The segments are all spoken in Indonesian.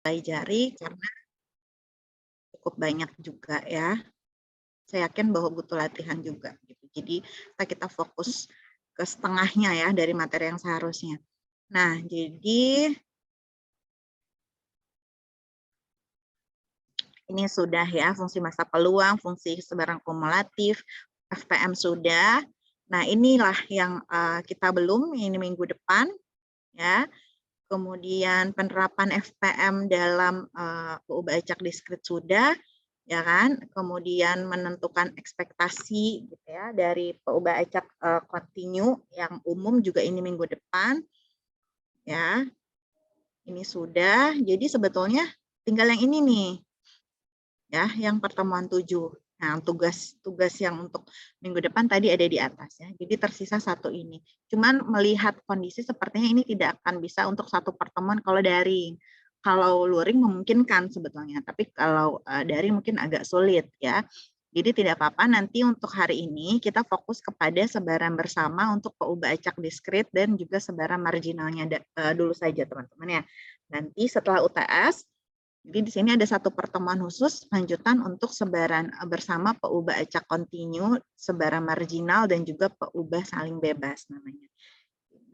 pelajari karena cukup banyak juga ya. Saya yakin bahwa butuh latihan juga gitu. Jadi kita fokus ke setengahnya ya dari materi yang seharusnya. Nah, jadi ini sudah ya fungsi masa peluang, fungsi sebaran kumulatif, FPM sudah. Nah, inilah yang kita belum, ini minggu depan ya. Kemudian penerapan FPM dalam PU Acak diskrit sudah, ya kan? Kemudian menentukan ekspektasi gitu ya dari PU Acak kontinu yang umum juga ini minggu depan, ya. Ini sudah. Jadi sebetulnya tinggal yang ini nih, ya, yang pertemuan 7. Nah, tugas yang untuk minggu depan tadi ada di atas ya. Jadi tersisa satu ini. Cuman melihat kondisi sepertinya ini tidak akan bisa untuk satu pertemuan kalau daring. Kalau luring memungkinkan sebetulnya, tapi kalau daring mungkin agak sulit ya. Jadi tidak apa-apa nanti untuk hari ini kita fokus kepada sebaran bersama untuk PU Acak diskrit dan juga sebaran marginalnya dulu saja teman-teman ya. Nanti setelah UTS jadi di sini ada satu pertemuan khusus lanjutan untuk sebaran bersama PUBA acak kontinu, sebaran marginal dan juga PUBA saling bebas namanya.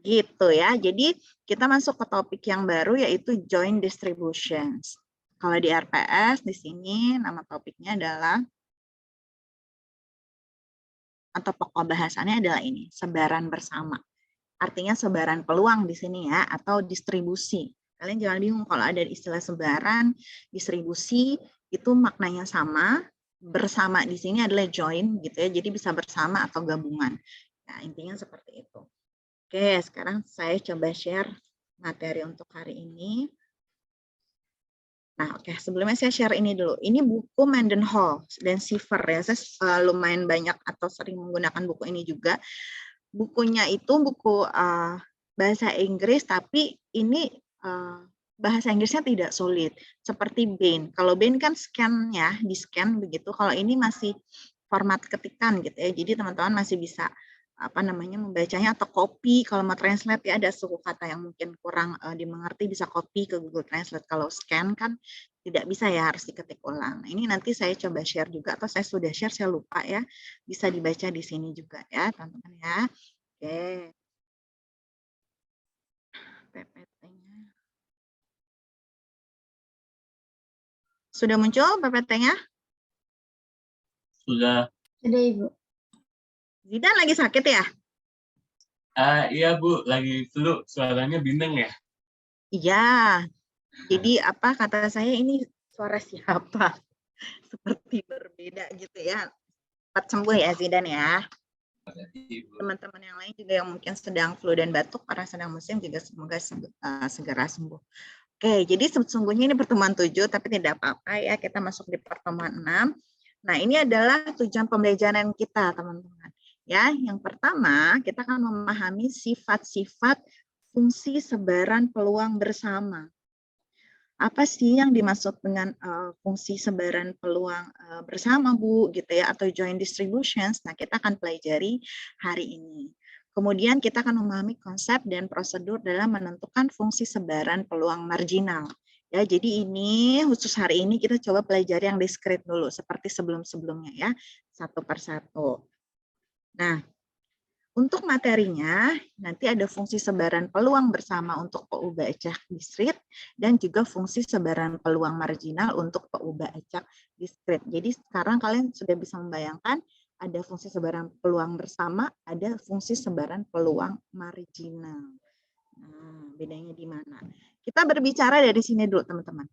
Gitu ya. Jadi kita masuk ke topik yang baru yaitu joint distributions. Kalau di RPS di sini nama topiknya adalah atau pokok bahasannya adalah ini, sebaran bersama. Artinya sebaran peluang di sini ya atau distribusi. Kalian jangan bingung kalau ada istilah sebaran, distribusi, itu maknanya sama, bersama di sini adalah join gitu ya, jadi bisa bersama atau gabungan. Nah, intinya seperti itu. Oke, sekarang saya coba share materi untuk hari ini. Nah, oke, sebelumnya saya share ini dulu. Ini buku Mendenhall dan Siever ya, saya lumayan banyak atau sering menggunakan buku ini juga. Bukunya itu buku bahasa Inggris, tapi ini bahasa Inggrisnya tidak sulit, seperti Bain. Kalau Bain kan scan ya, di scan begitu. Kalau ini masih format ketikan gitu ya. Jadi teman-teman masih bisa membacanya atau copy. Kalau mau translate ya ada suku kata yang mungkin kurang dimengerti bisa copy ke Google Translate. Kalau scan kan tidak bisa ya, harus diketik ulang. Nah, ini nanti saya coba share juga atau saya sudah share, saya lupa ya. Bisa dibaca di sini juga ya, teman-teman ya. Oke. PPT-nya. Sudah muncul PPT-nya? Sudah. Sudah, Ibu. Zidan lagi sakit ya? Iya, Bu. Lagi flu. Suaranya bindeng ya? Iya. Jadi apa kata saya ini suara siapa? Seperti berbeda gitu ya. Cepat sembuh ya Zidan ya. Teman-teman yang lain juga yang mungkin sedang flu dan batuk karena sedang musim juga semoga segera sembuh. Oke, jadi sesungguhnya ini pertemuan 7 tapi tidak apa-apa ya, kita masuk di pertemuan 6. Nah, ini adalah tujuan pembelajaran kita, teman-teman. Ya, yang pertama kita akan memahami sifat-sifat fungsi sebaran peluang bersama. Apa sih yang dimaksud dengan fungsi sebaran peluang bersama, Bu, gitu ya, atau joint distributions? Nah, kita akan pelajari hari ini. Kemudian kita akan memahami konsep dan prosedur dalam menentukan fungsi sebaran peluang marginal. Ya, jadi ini khusus hari ini kita coba pelajari yang diskrit dulu, seperti sebelum-sebelumnya ya, satu persatu. Nah, untuk materinya, nanti ada fungsi sebaran peluang bersama untuk PUBA acak diskrit dan juga fungsi sebaran peluang marginal untuk PUBA acak diskrit. Jadi sekarang kalian sudah bisa membayangkan ada fungsi sebaran peluang bersama, ada fungsi sebaran peluang marginal. Nah, bedanya di mana? Kita berbicara dari sini dulu, teman-teman.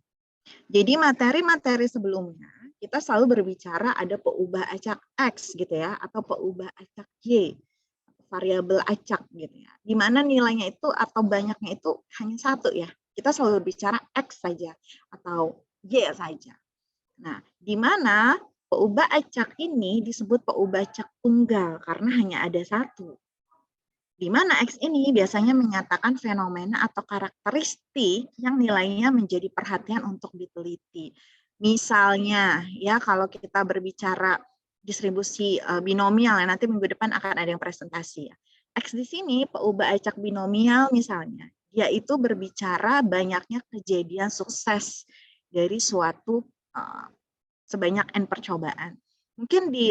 Jadi materi-materi sebelumnya, kita selalu berbicara ada PUBA acak X gitu ya, atau PUBA acak Y. Variabel acak gitu ya. Di mana nilainya itu atau banyaknya itu hanya satu ya. Kita selalu berbicara X saja atau Y saja. Nah, di mana PUBA acak ini disebut PUBA acak tunggal karena hanya ada satu. Di mana X ini biasanya menyatakan fenomena atau karakteristik yang nilainya menjadi perhatian untuk diteliti. Misalnya ya kalau kita berbicara distribusi binomial ya, nanti minggu depan akan ada yang presentasi ya. X di sini PUBA acak binomial misalnya. yaitu berbicara banyaknya kejadian sukses dari suatu sebanyak N percobaan. Mungkin di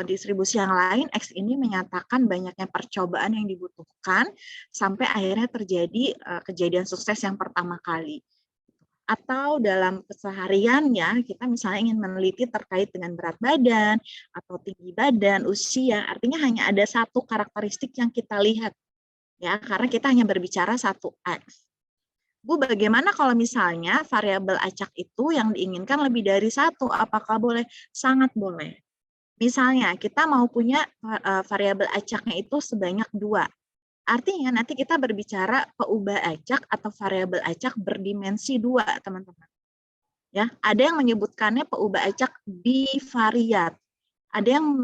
distribusi yang lain, X ini menyatakan banyaknya percobaan yang dibutuhkan sampai akhirnya terjadi kejadian sukses yang pertama kali. Atau dalam kesehariannya, kita misalnya ingin meneliti terkait dengan berat badan, atau tinggi badan, usia, artinya hanya ada satu karakteristik yang kita lihat, ya, karena kita hanya berbicara satu X. Bu, bagaimana kalau misalnya variabel acak itu yang diinginkan lebih dari satu? Apakah boleh? Sangat boleh. Misalnya kita mau punya variabel acaknya itu sebanyak 2. Artinya nanti kita berbicara peubah acak atau variabel acak berdimensi 2, teman-teman. Ya, ada yang menyebutkannya peubah acak bivariat. Ada yang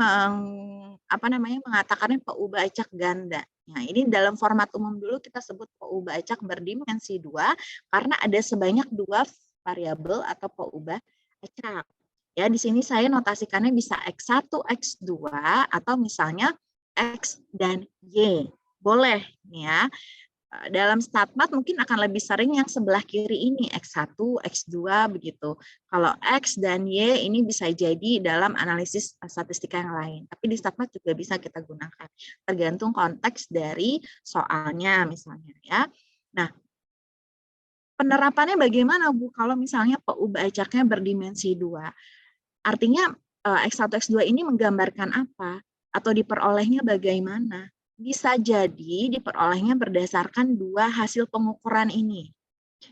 mengatakannya peubah acak ganda. Nah, ini dalam format umum dulu kita sebut peubah acak berdimensi 2 karena ada sebanyak 2 variabel atau peubah acak. Ya, di sini saya notasikannya bisa X1, X2 atau misalnya X dan Y. Boleh ya. Dalam StatMat mungkin akan lebih sering yang sebelah kiri ini, X1, X2, begitu. Kalau X dan Y ini bisa jadi dalam analisis statistika yang lain. Tapi di StatMat juga bisa kita gunakan. Tergantung konteks dari soalnya misalnya, ya. Nah, penerapannya bagaimana, Bu? Kalau misalnya peubah acaknya berdimensi 2. Artinya X1, X2 ini menggambarkan apa? Atau diperolehnya bagaimana? Bisa jadi diperolehnya berdasarkan 2 hasil pengukuran ini.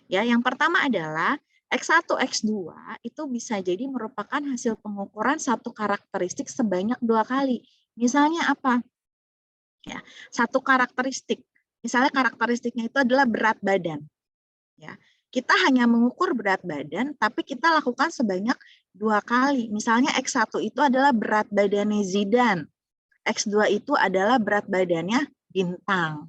Ya, yang pertama adalah X1, X2 itu bisa jadi merupakan hasil pengukuran satu karakteristik sebanyak 2 kali. Misalnya apa? Ya, satu karakteristik. Misalnya karakteristiknya itu adalah berat badan. Ya, kita hanya mengukur berat badan, tapi kita lakukan sebanyak 2 kali. Misalnya X1 itu adalah berat badannya Zidane. X2 itu adalah berat badannya Bintang.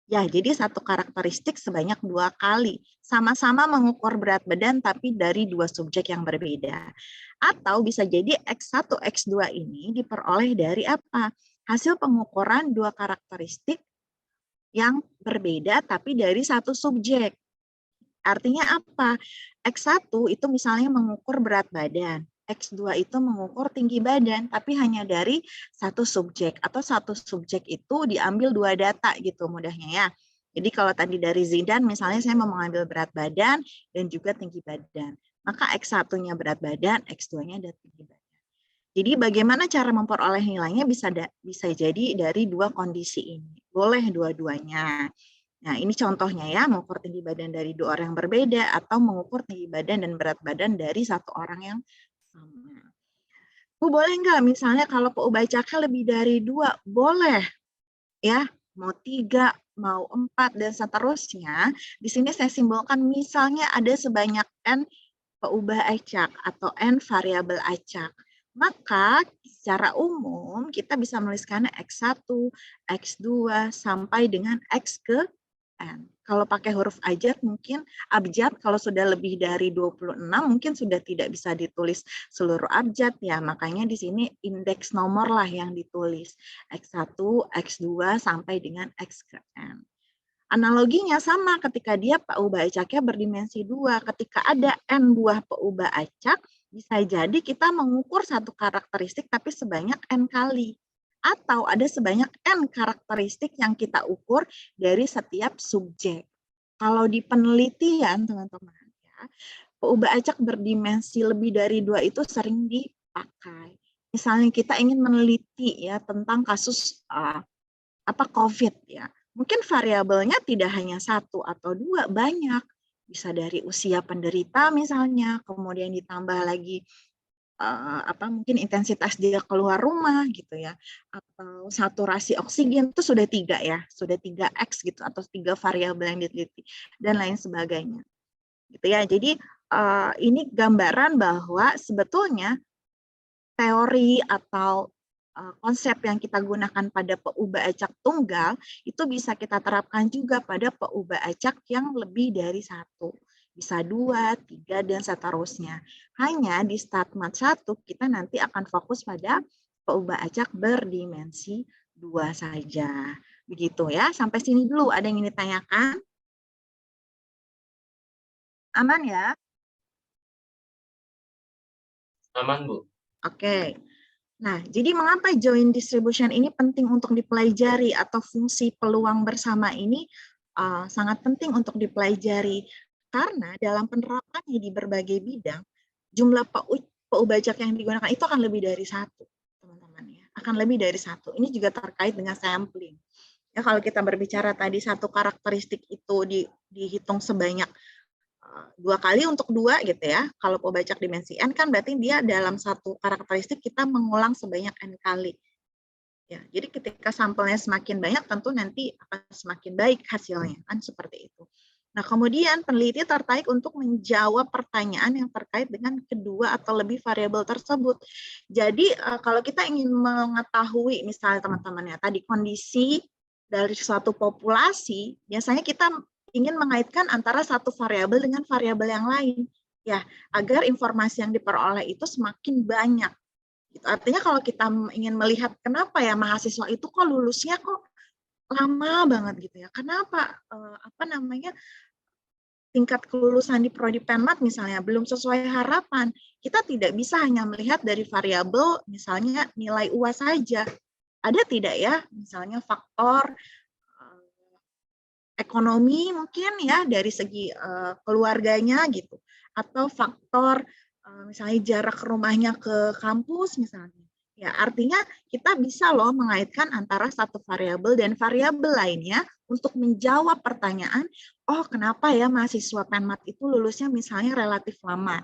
Ya, jadi satu karakteristik sebanyak 2 kali. Sama-sama mengukur berat badan tapi dari 2 subjek yang berbeda. Atau bisa jadi X1, X2 ini diperoleh dari apa? Hasil pengukuran 2 karakteristik yang berbeda tapi dari satu subjek. Artinya apa? X1 itu misalnya mengukur berat badan. X2 itu mengukur tinggi badan, tapi hanya dari satu subjek. Atau satu subjek itu diambil 2 data gitu mudahnya ya. Jadi kalau tadi dari Zidane, misalnya saya mau mengambil berat badan dan juga tinggi badan. Maka X1-nya berat badan, X2-nya ada tinggi badan. Jadi bagaimana cara memperoleh nilainya bisa jadi dari 2 kondisi ini. Boleh dua-duanya. Nah, ini contohnya ya, mengukur tinggi badan dari 2 orang yang berbeda atau mengukur tinggi badan dan berat badan dari 1 orang yang sama. Bu, boleh nggak misalnya kalau peubah acaknya lebih dari 2? Boleh. Ya, mau 3, mau 4, dan seterusnya. Di sini saya simbolkan misalnya ada sebanyak N peubah acak atau N variabel acak. Maka secara umum kita bisa menuliskannya X1, X2, sampai dengan X ke N. Kalau pakai huruf abjad kalau sudah lebih dari 26 mungkin sudah tidak bisa ditulis seluruh abjad ya. Makanya di sini indeks nomor lah yang ditulis. X1, X2 sampai dengan X ke N. Analoginya sama ketika dia peubah acaknya berdimensi 2. Ketika ada N buah peubah acak, bisa jadi kita mengukur satu karakteristik tapi sebanyak N kali. Atau ada sebanyak N karakteristik yang kita ukur dari setiap subjek. Kalau di penelitian, teman-teman, ya, peubah acak berdimensi lebih dari 2 itu sering dipakai. Misalnya kita ingin meneliti ya tentang kasus COVID ya. Mungkin variabelnya tidak hanya 1 atau 2, banyak. Bisa dari usia penderita misalnya, kemudian ditambah lagi mungkin intensitas dia keluar rumah gitu ya, atau saturasi oksigen itu sudah 3 ya, sudah 3X gitu atau 3 variabel yang diteliti dan lain sebagainya. Gitu ya. Jadi ini gambaran bahwa sebetulnya teori atau konsep yang kita gunakan pada peubah acak tunggal itu bisa kita terapkan juga pada peubah acak yang lebih dari 1. Bisa 2, 3, dan seterusnya. Hanya di StatMat 1 kita nanti akan fokus pada peubah acak berdimensi 2 saja. Begitu ya, sampai sini dulu. Ada yang ingin ditanyakan? Aman ya? Aman, Bu. Oke. Nah, jadi mengapa joint distribution ini penting untuk dipelajari atau fungsi peluang bersama ini sangat penting untuk dipelajari karena dalam penerapannya di berbagai bidang jumlah PU bajak yang digunakan itu akan lebih dari satu, teman-teman ya. Akan lebih dari satu. Ini juga terkait dengan sampling. Ya, kalau kita berbicara tadi satu karakteristik itu dihitung sebanyak 2 kali untuk 2 gitu ya. Kalau pembajak dimensi n kan berarti dia dalam satu karakteristik kita mengulang sebanyak n kali. Ya, jadi ketika sampelnya semakin banyak tentu nanti akan semakin baik hasilnya kan seperti itu. Nah, kemudian peneliti tertarik untuk menjawab pertanyaan yang terkait dengan kedua atau lebih variabel tersebut. Jadi kalau kita ingin mengetahui misalnya teman-teman ya tadi kondisi dari suatu populasi, biasanya kita ingin mengaitkan antara satu variabel dengan variabel yang lain ya, agar informasi yang diperoleh itu semakin banyak. Gitu. Artinya kalau kita ingin melihat kenapa ya mahasiswa itu kok lulusnya kok lama banget gitu ya. Kenapa tingkat kelulusan di prodi Penmat misalnya belum sesuai harapan. Kita tidak bisa hanya melihat dari variabel misalnya nilai UAS saja. Ada tidak ya misalnya faktor ekonomi mungkin ya dari segi keluarganya gitu atau faktor misalnya jarak rumahnya ke kampus misalnya. Ya, artinya kita bisa loh mengaitkan antara satu variabel dan variabel lainnya untuk menjawab pertanyaan, oh kenapa ya mahasiswa Penmat itu lulusnya misalnya relatif lama.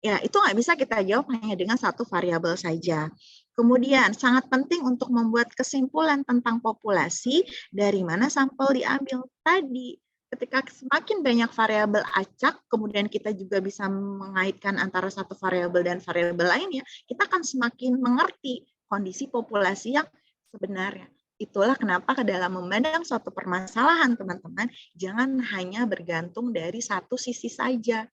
Ya, itu nggak bisa kita jawab hanya dengan satu variabel saja. Kemudian, sangat penting untuk membuat kesimpulan tentang populasi dari mana sampel diambil. Tadi, ketika semakin banyak variabel acak, kemudian kita juga bisa mengaitkan antara satu variabel dan variabel lainnya, kita akan semakin mengerti kondisi populasi yang sebenarnya. Itulah kenapa dalam memandang suatu permasalahan, teman-teman, jangan hanya bergantung dari satu sisi saja.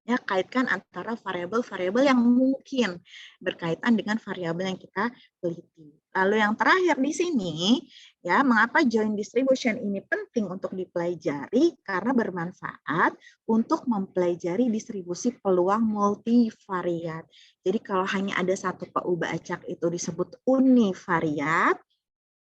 Ya, kaitkan antara variabel-variabel yang mungkin berkaitan dengan variabel yang kita teliti. Lalu yang terakhir di sini, ya, mengapa joint distribution ini penting untuk dipelajari? Karena bermanfaat untuk mempelajari distribusi peluang multivariat. Jadi kalau hanya ada satu PU acak itu disebut univariat,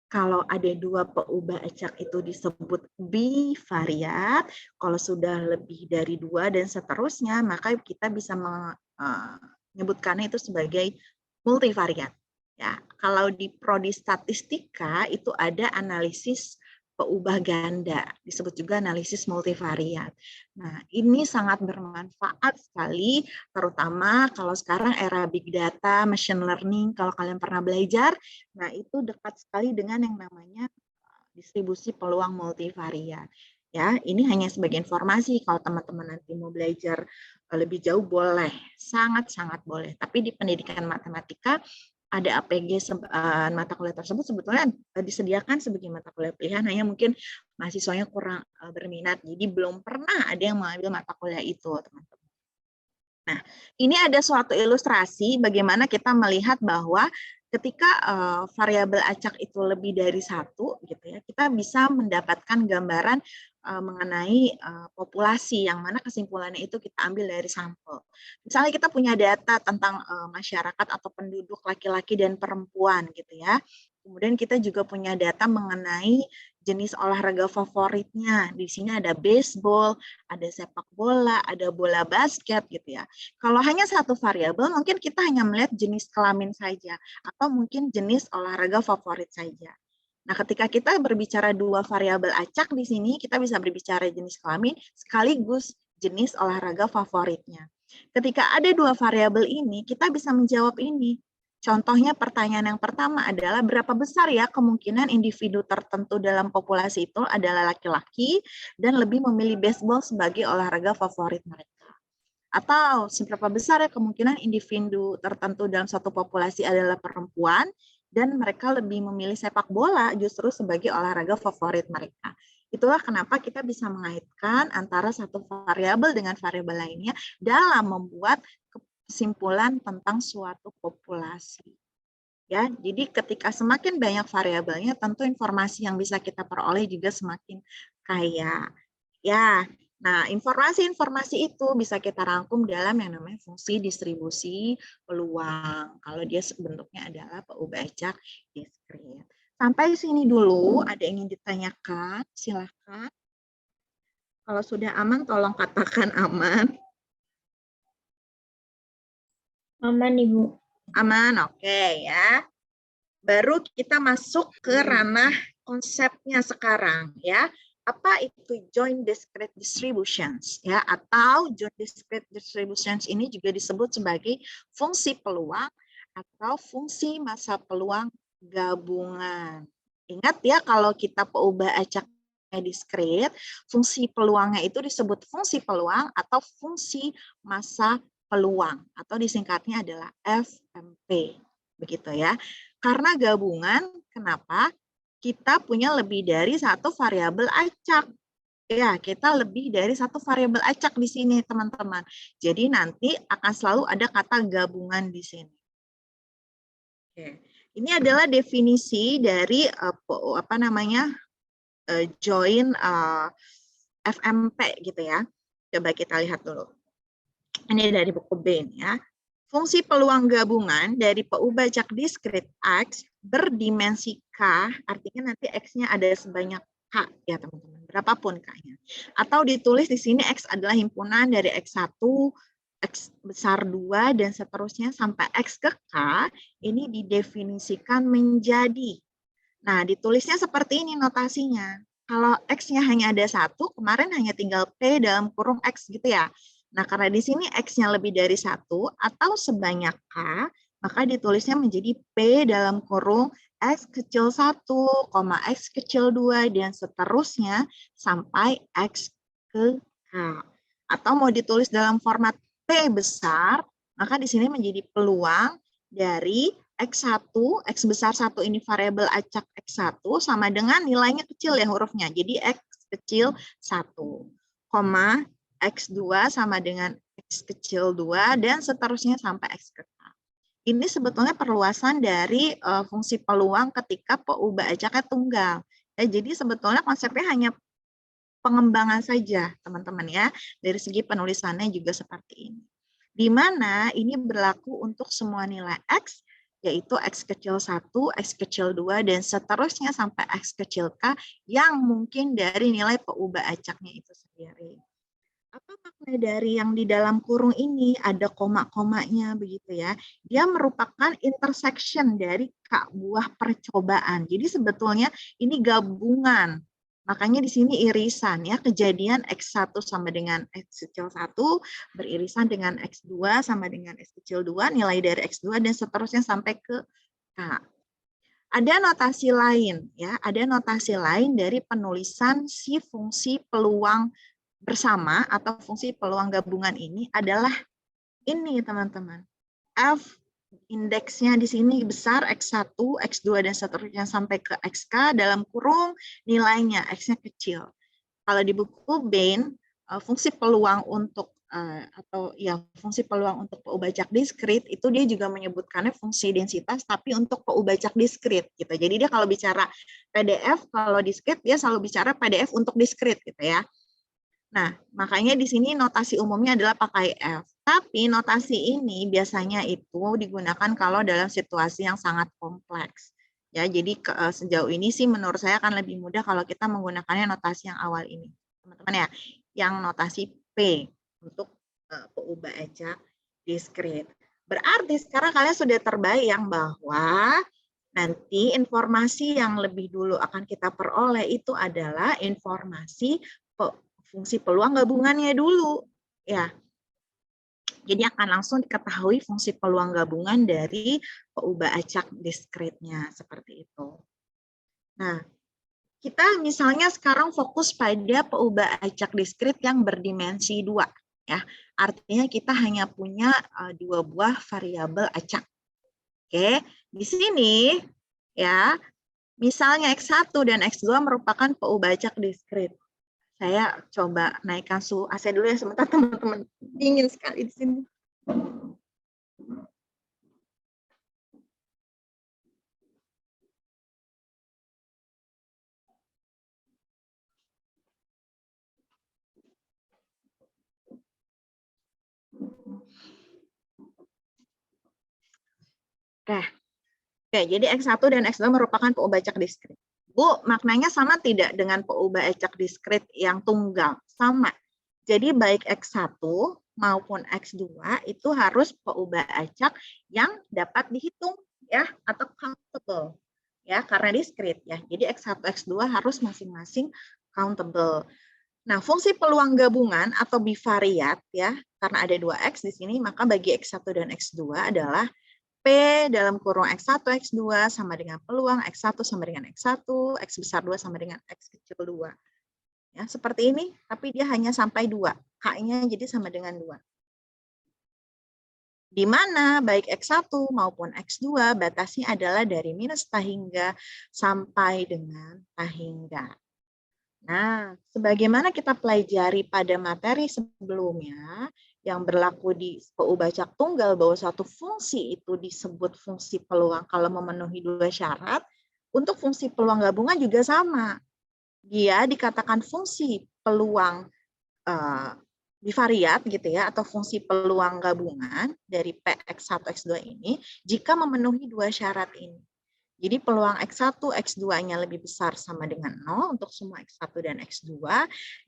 kalau ada dua PU acak itu disebut bivariat. Kalau sudah lebih dari dua dan seterusnya, maka kita bisa menyebutkannya itu sebagai multivariat. Ya, kalau di prodi statistika itu ada analisis PU ganda, disebut juga analisis multivariat. Nah, ini sangat bermanfaat sekali, terutama kalau sekarang era big data, machine learning, kalau kalian pernah belajar, nah itu dekat sekali dengan yang namanya distribusi peluang multivariat. Ya, ini hanya sebagai informasi. Kalau teman-teman nanti mau belajar lebih jauh boleh, sangat-sangat boleh. Tapi di pendidikan matematika ada APG mata kuliah tersebut sebetulnya disediakan sebagai mata kuliah pilihan, hanya mungkin mahasiswanya kurang berminat, jadi belum pernah ada yang mengambil mata kuliah itu, teman-teman. Nah, ini ada suatu ilustrasi bagaimana kita melihat bahwa ketika variabel acak itu lebih dari satu, gitu ya, kita bisa mendapatkan gambaran mengenai populasi yang mana kesimpulannya itu kita ambil dari sampel. Misalnya kita punya data tentang masyarakat atau penduduk laki-laki dan perempuan, gitu ya. Kemudian kita juga punya data mengenai jenis olahraga favoritnya. Di sini ada baseball, ada sepak bola, ada bola basket, gitu ya. Kalau hanya satu variabel, mungkin kita hanya melihat jenis kelamin saja, atau mungkin jenis olahraga favorit saja. Nah, ketika kita berbicara dua variabel acak di sini, kita bisa berbicara jenis kelamin sekaligus jenis olahraga favoritnya. Ketika ada dua variabel ini, kita bisa menjawab ini. Contohnya pertanyaan yang pertama adalah berapa besar ya kemungkinan individu tertentu dalam populasi itu adalah laki-laki dan lebih memilih baseball sebagai olahraga favorit mereka. Atau seberapa besar ya kemungkinan individu tertentu dalam satu populasi adalah perempuan dan mereka lebih memilih sepak bola justru sebagai olahraga favorit mereka. Itulah kenapa kita bisa mengaitkan antara satu variabel dengan variabel lainnya dalam membuat kesimpulan tentang suatu populasi. Ya, jadi ketika semakin banyak variabelnya, tentu informasi yang bisa kita peroleh juga semakin kaya. Ya, Nah, informasi-informasi itu bisa kita rangkum dalam yang namanya fungsi distribusi peluang. Kalau dia bentuknya adalah PU acak diskrit. Sampai sini dulu, ada yang ingin ditanyakan? Silahkan. Kalau sudah aman, tolong katakan aman. Aman, Ibu. Aman, oke ya. Baru kita masuk ke ranah konsepnya sekarang ya. Apa itu joint discrete distributions ya, atau joint discrete distributions ini juga disebut sebagai fungsi peluang atau fungsi massa peluang gabungan. Ingat ya, kalau kita ubah acaknya diskret, fungsi peluangnya itu disebut fungsi peluang atau fungsi massa peluang, atau disingkatnya adalah FMP. Begitu ya. Karena gabungan, kenapa? Kita punya lebih dari satu variabel acak. Ya, kita lebih dari satu variabel acak di sini, teman-teman. Jadi nanti akan selalu ada kata gabungan di sini. Oke. Ini adalah definisi dari join FMP gitu ya. Coba kita lihat dulu. Ini dari buku Bain ya. Fungsi peluang gabungan dari PU bacak diskrit X berdimensi K, artinya nanti X-nya ada sebanyak K ya teman-teman, berapapun K-nya. Atau ditulis di sini X adalah himpunan dari X1, X besar 2, dan seterusnya sampai X ke K, ini didefinisikan menjadi. Nah, ditulisnya seperti ini notasinya. Kalau X-nya hanya ada 1, kemarin hanya tinggal P dalam kurung X gitu ya. Nah, karena di sini X-nya lebih dari 1 atau sebanyak K, maka ditulisnya menjadi P dalam kurung X kecil 1, X kecil 2, dan seterusnya sampai X ke K. Atau mau ditulis dalam format P besar, maka di sini menjadi peluang dari X1, X besar 1 ini variabel acak X1 sama dengan nilainya kecil ya hurufnya. Jadi X kecil 1, X2 sama dengan X kecil 2, dan seterusnya sampai X ke K. Ini sebetulnya perluasan dari fungsi peluang ketika PU acaknya tunggal. Ya, jadi sebetulnya konsepnya hanya pengembangan saja, teman-teman ya. Dari segi penulisannya juga seperti ini. Di mana ini berlaku untuk semua nilai X, yaitu X kecil 1, X kecil 2, dan seterusnya sampai X kecil K yang mungkin dari nilai PU acaknya itu sendiri. Apa makna dari yang di dalam kurung ini? Ada koma-komanya begitu ya. Dia merupakan intersection dari K buah percobaan. Jadi sebetulnya ini gabungan. Makanya di sini irisan ya, kejadian X1 sama dengan X kecil 1 beririsan dengan X2 sama dengan X kecil 2, nilai dari X2 dan seterusnya sampai ke K. Ada notasi lain ya, ada notasi lain dari penulisan si fungsi peluang bersama atau fungsi peluang gabungan ini adalah ini teman-teman. F indeksnya di sini besar X1, X2, dan seterusnya sampai ke XK dalam kurung nilainya X-nya kecil. Kalau di buku Bain, fungsi peluang untuk fungsi peluang untuk PU bacak diskrit itu dia juga menyebutkannya fungsi densitas tapi untuk PU bacak diskrit gitu. Jadi dia kalau bicara PDF, kalau diskrit dia selalu bicara PDF untuk diskrit gitu ya. Nah, makanya di sini notasi umumnya adalah pakai F. Tapi notasi ini biasanya itu digunakan kalau dalam situasi yang sangat kompleks. Ya, jadi sejauh ini sih menurut saya akan lebih mudah kalau kita menggunakannya notasi yang awal ini. Teman-teman ya, yang notasi P untuk PU acak diskrit. Berarti sekarang kalian sudah terbayang bahwa nanti informasi yang lebih dulu akan kita peroleh itu adalah informasi fungsi peluang gabungannya dulu ya. Jadi akan langsung diketahui fungsi peluang gabungan dari PU acak diskritnya seperti itu. Nah, kita misalnya sekarang fokus pada PU acak diskrit yang berdimensi 2 ya. Artinya kita hanya punya 2 buah variabel acak. Oke, di sini ya, misalnya X1 dan X2 merupakan PU acak diskrit. Saya coba naikkan suhu AC dulu ya sebentar teman-teman. Dingin sekali di sini. Oke, jadi X1 dan X2 merupakan PU acak diskrit. Bu, maknanya sama tidak dengan PU acak diskrit yang tunggal? Sama. Jadi baik X1 maupun X2 itu harus PU acak yang dapat dihitung ya atau countable ya karena diskrit ya. Jadi X1 X2 harus masing-masing countable. Nah, fungsi peluang gabungan atau bivariat ya, karena ada 2X di sini, maka bagi X1 dan X2 adalah P dalam kurung X1, X2 sama dengan peluang X1 sama dengan X1, X besar 2 sama dengan X kecil 2. Ya, seperti ini, tapi dia hanya sampai 2. K-nya jadi sama dengan 2. Di mana baik X1 maupun X2 batasnya adalah dari minus tahingga sampai dengan tahingga. Nah, sebagaimana kita pelajari pada materi sebelumnya, yang berlaku di PU acak tunggal bahwa suatu fungsi itu disebut fungsi peluang kalau memenuhi 2 syarat, untuk fungsi peluang gabungan juga sama. Dia dikatakan fungsi peluang bivariat gitu ya, atau fungsi peluang gabungan dari Px1, X2 ini jika memenuhi 2 syarat ini. Jadi peluang X1, X2-nya lebih besar sama dengan 0 untuk semua X1 dan X2,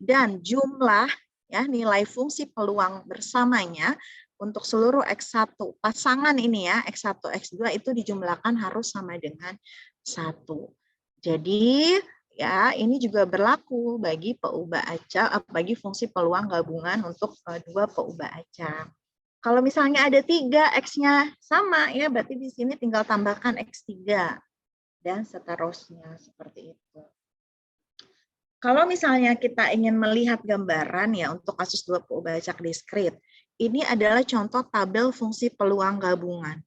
dan jumlah ya nilai fungsi peluang bersamanya untuk seluruh X1 pasangan ini ya, X1, X2 itu dijumlahkan harus sama dengan 1. Jadi ya ini juga berlaku bagi PU acak, bagi fungsi peluang gabungan untuk 2 PU acak. Kalau misalnya ada 3 X-nya sama, ya berarti di sini tinggal tambahkan X3 dan seterusnya seperti itu. Kalau misalnya kita ingin melihat gambaran ya untuk kasus 2 PU acak diskrit, ini adalah contoh tabel fungsi peluang gabungan.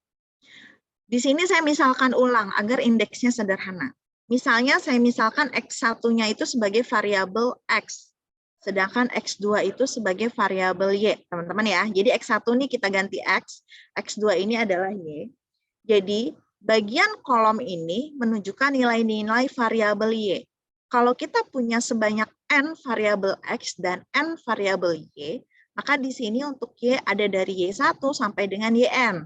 Di sini saya misalkan ulang agar indeksnya sederhana. Misalnya saya misalkan X1-nya itu sebagai variabel X. Sedangkan X2 itu sebagai variabel Y, teman-teman ya. Jadi X1 ini kita ganti X, X2 ini adalah Y. Jadi bagian kolom ini menunjukkan nilai-nilai variabel Y. Kalau kita punya sebanyak N variabel X dan N variabel Y, maka di sini untuk Y ada dari Y1 sampai dengan YN.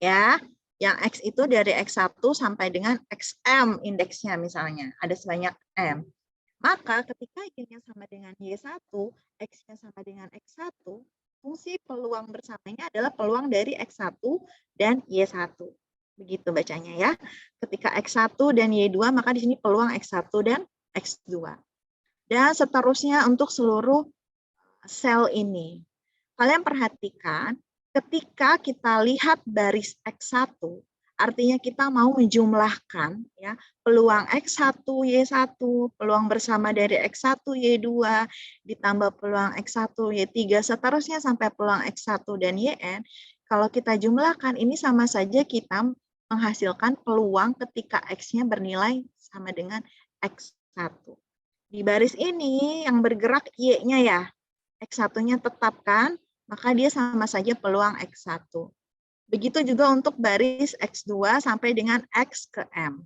Ya, yang X itu dari X1 sampai dengan XM indeksnya misalnya, ada sebanyak M. Maka ketika Y-nya sama dengan Y1, X-nya sama dengan X1, fungsi peluang bersamanya adalah peluang dari X1 dan Y1. Begitu bacanya ya. Ketika X1 dan Y2, maka di sini peluang X1 dan X2. Dan seterusnya untuk seluruh sel ini. Kalian perhatikan, ketika kita lihat baris X1, artinya kita mau menjumlahkan ya peluang X1, Y1, peluang bersama dari X1, Y2, ditambah peluang X1, Y3, seterusnya sampai peluang X1 dan YN. Kalau kita jumlahkan, ini sama saja kita menghasilkan peluang ketika X-nya bernilai sama dengan X1. Di baris ini yang bergerak Y-nya ya, X1-nya tetapkan, maka dia sama saja peluang X1. Begitu juga untuk baris X2 sampai dengan X ke M.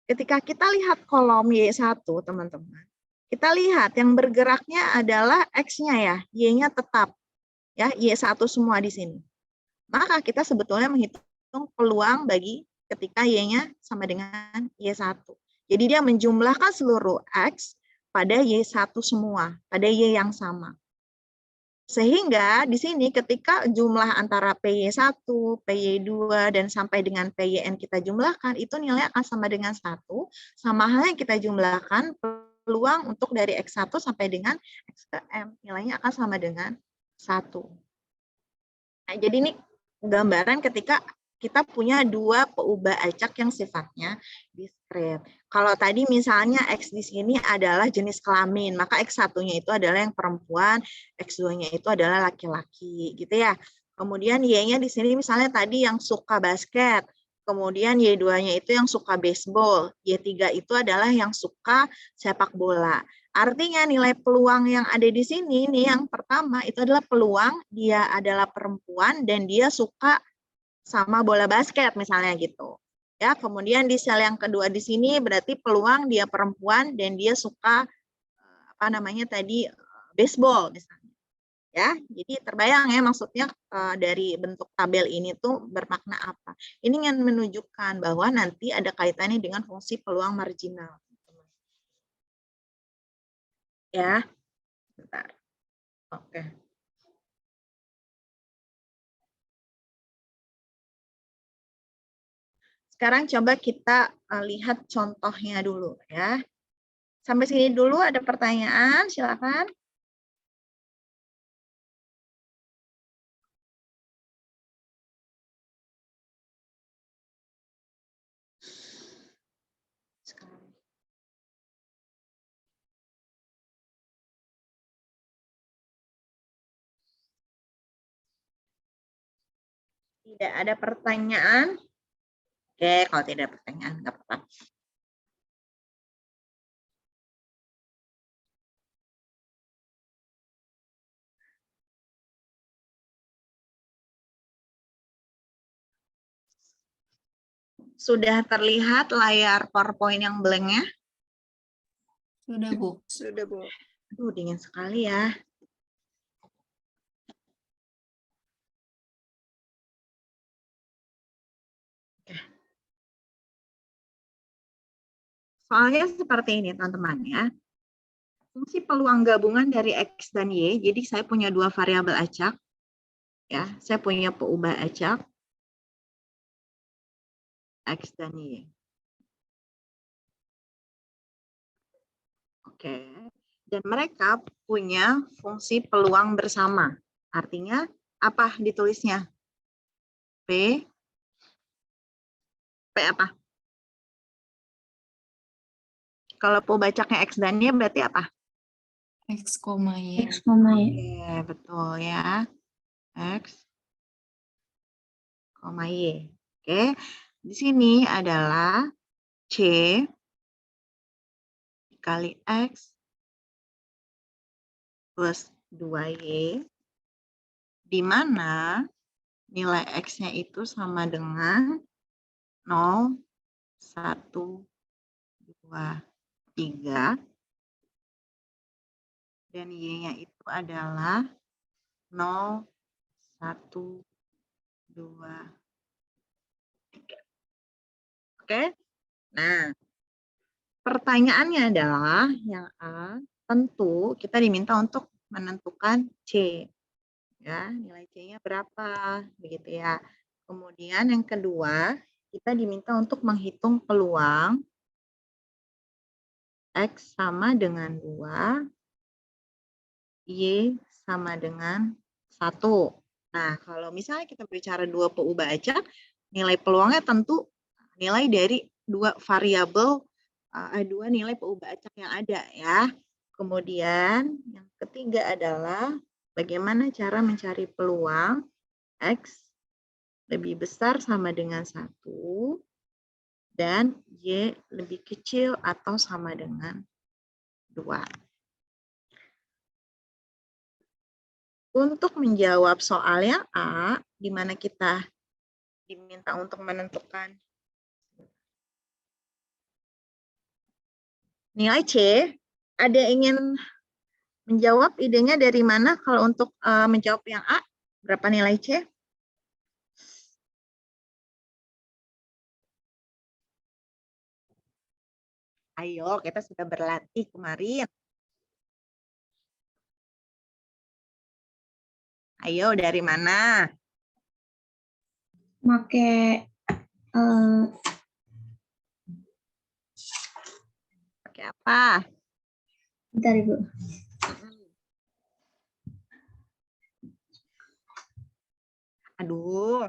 Ketika kita lihat kolom Y1, teman-teman, kita lihat yang bergeraknya adalah X-nya ya, Y-nya tetap. Ya, Y1 semua di sini. Maka kita sebetulnya menghitung peluang bagi ketika Y-nya sama dengan Y1. Jadi dia menjumlahkan seluruh X pada Y1 semua, pada Y yang sama. Sehingga di sini ketika jumlah antara PY1, PY2, dan sampai dengan PYN kita jumlahkan, itu nilai akan sama dengan 1, sama halnya kita jumlahkan peluang untuk dari X1 sampai dengan X ke M, nilainya akan sama dengan 1. Nah, jadi ini gambaran ketika kita punya 2 PU acak yang sifatnya diskrit. Kalau tadi misalnya X di sini adalah jenis kelamin, maka X1-nya itu adalah yang perempuan, X2-nya itu adalah laki-laki, gitu ya. Kemudian Y-nya di sini misalnya tadi yang suka basket, kemudian Y2-nya itu yang suka baseball, Y3 itu adalah yang suka sepak bola. Artinya nilai peluang yang ada di sini, nih yang pertama itu adalah peluang dia adalah perempuan dan dia suka sama bola basket misalnya gitu. Ya, kemudian di sel yang kedua di sini berarti peluang dia perempuan dan dia suka baseball misalnya. Ya, jadi terbayang ya maksudnya dari bentuk tabel ini tuh bermakna apa. Ini ingin menunjukkan bahwa nanti ada kaitannya dengan fungsi peluang marginal. Ya, bentar. Oke. Sekarang coba kita lihat contohnya dulu ya. Sampai sini dulu ada pertanyaan, silakan. Tidak ada pertanyaan. Oke, kalau tidak ada pertanyaan, nggak apa-apa. Sudah terlihat layar PowerPoint yang blank-nya? Sudah, Bu. Sudah, Bu. Aduh, dingin sekali ya. Oke. Soalnya seperti ini, teman-teman ya. Fungsi peluang gabungan dari X dan Y, jadi saya punya dua variabel acak. Ya, saya punya peubah acak X dan Y. Oke. Dan mereka punya fungsi peluang bersama. Artinya apa ditulisnya? P apa? Kalau peubacaknya X dan Y berarti apa? X, Y. X, Y. Oke, betul ya. X, Y. Oke. Di sini adalah C dikali X plus 2Y, di mana nilai X-nya itu sama dengan 0, 1, 2, 3. Dan Y-nya itu adalah 0, 1, 2, 3. Oke? Nah, pertanyaannya adalah yang A, tentu kita diminta untuk menentukan C. Ya, nilai C-nya berapa, begitu ya. Kemudian yang kedua, kita diminta untuk menghitung peluang X sama dengan 2, Y sama dengan 1. Nah, kalau misalnya kita bicara dua peubah acak, nilai peluangnya tentu nilai dari dua variabel, dua nilai peubah acak yang ada ya. Kemudian yang ketiga adalah bagaimana cara mencari peluang X lebih besar sama dengan 1 dan Y lebih kecil atau sama dengan 2. Untuk menjawab soal yang A, di mana kita diminta untuk menentukan nilai C, ada yang ingin menjawab idenya dari mana kalau untuk menjawab yang A, berapa nilai C? Ayo, kita sudah berlatih kemarin. Ayo, dari mana? Pakai Pakai apa? bentar, Ibu. Aduh,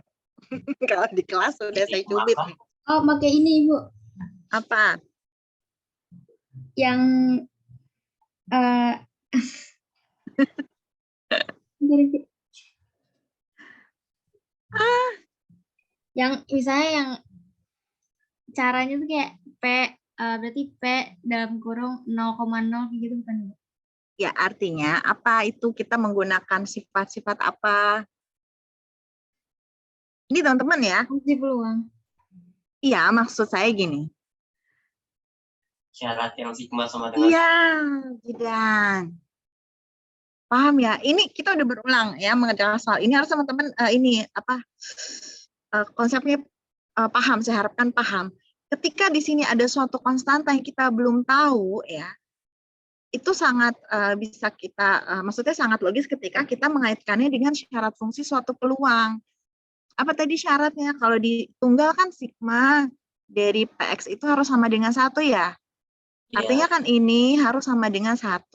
kalau di kelas sudah saya cubit. Oh, pakai ini, Ibu. Apa? Yang yang misalnya yang caranya tuh kayak berarti P dalam kurung 0,0 gitu bukan, Ibu? Ya, artinya apa itu kita menggunakan sifat-sifat apa? Ini teman-teman ya. Fungsi peluang. Iya, maksud saya gini. Syarat yang sigma sama dengan Iya, Jidan. Paham ya? Ini kita udah berulang ya mengerjakan soal ini, harus teman-teman konsepnya paham, saya harapkan paham. Ketika di sini ada suatu konstanta yang kita belum tahu ya, itu sangat bisa kita, maksudnya sangat logis ketika kita mengaitkannya dengan syarat fungsi suatu peluang. Apa tadi syaratnya? Kalau di tunggal kan sigma dari Px itu harus sama dengan 1 ya. Artinya kan ini harus sama dengan 1.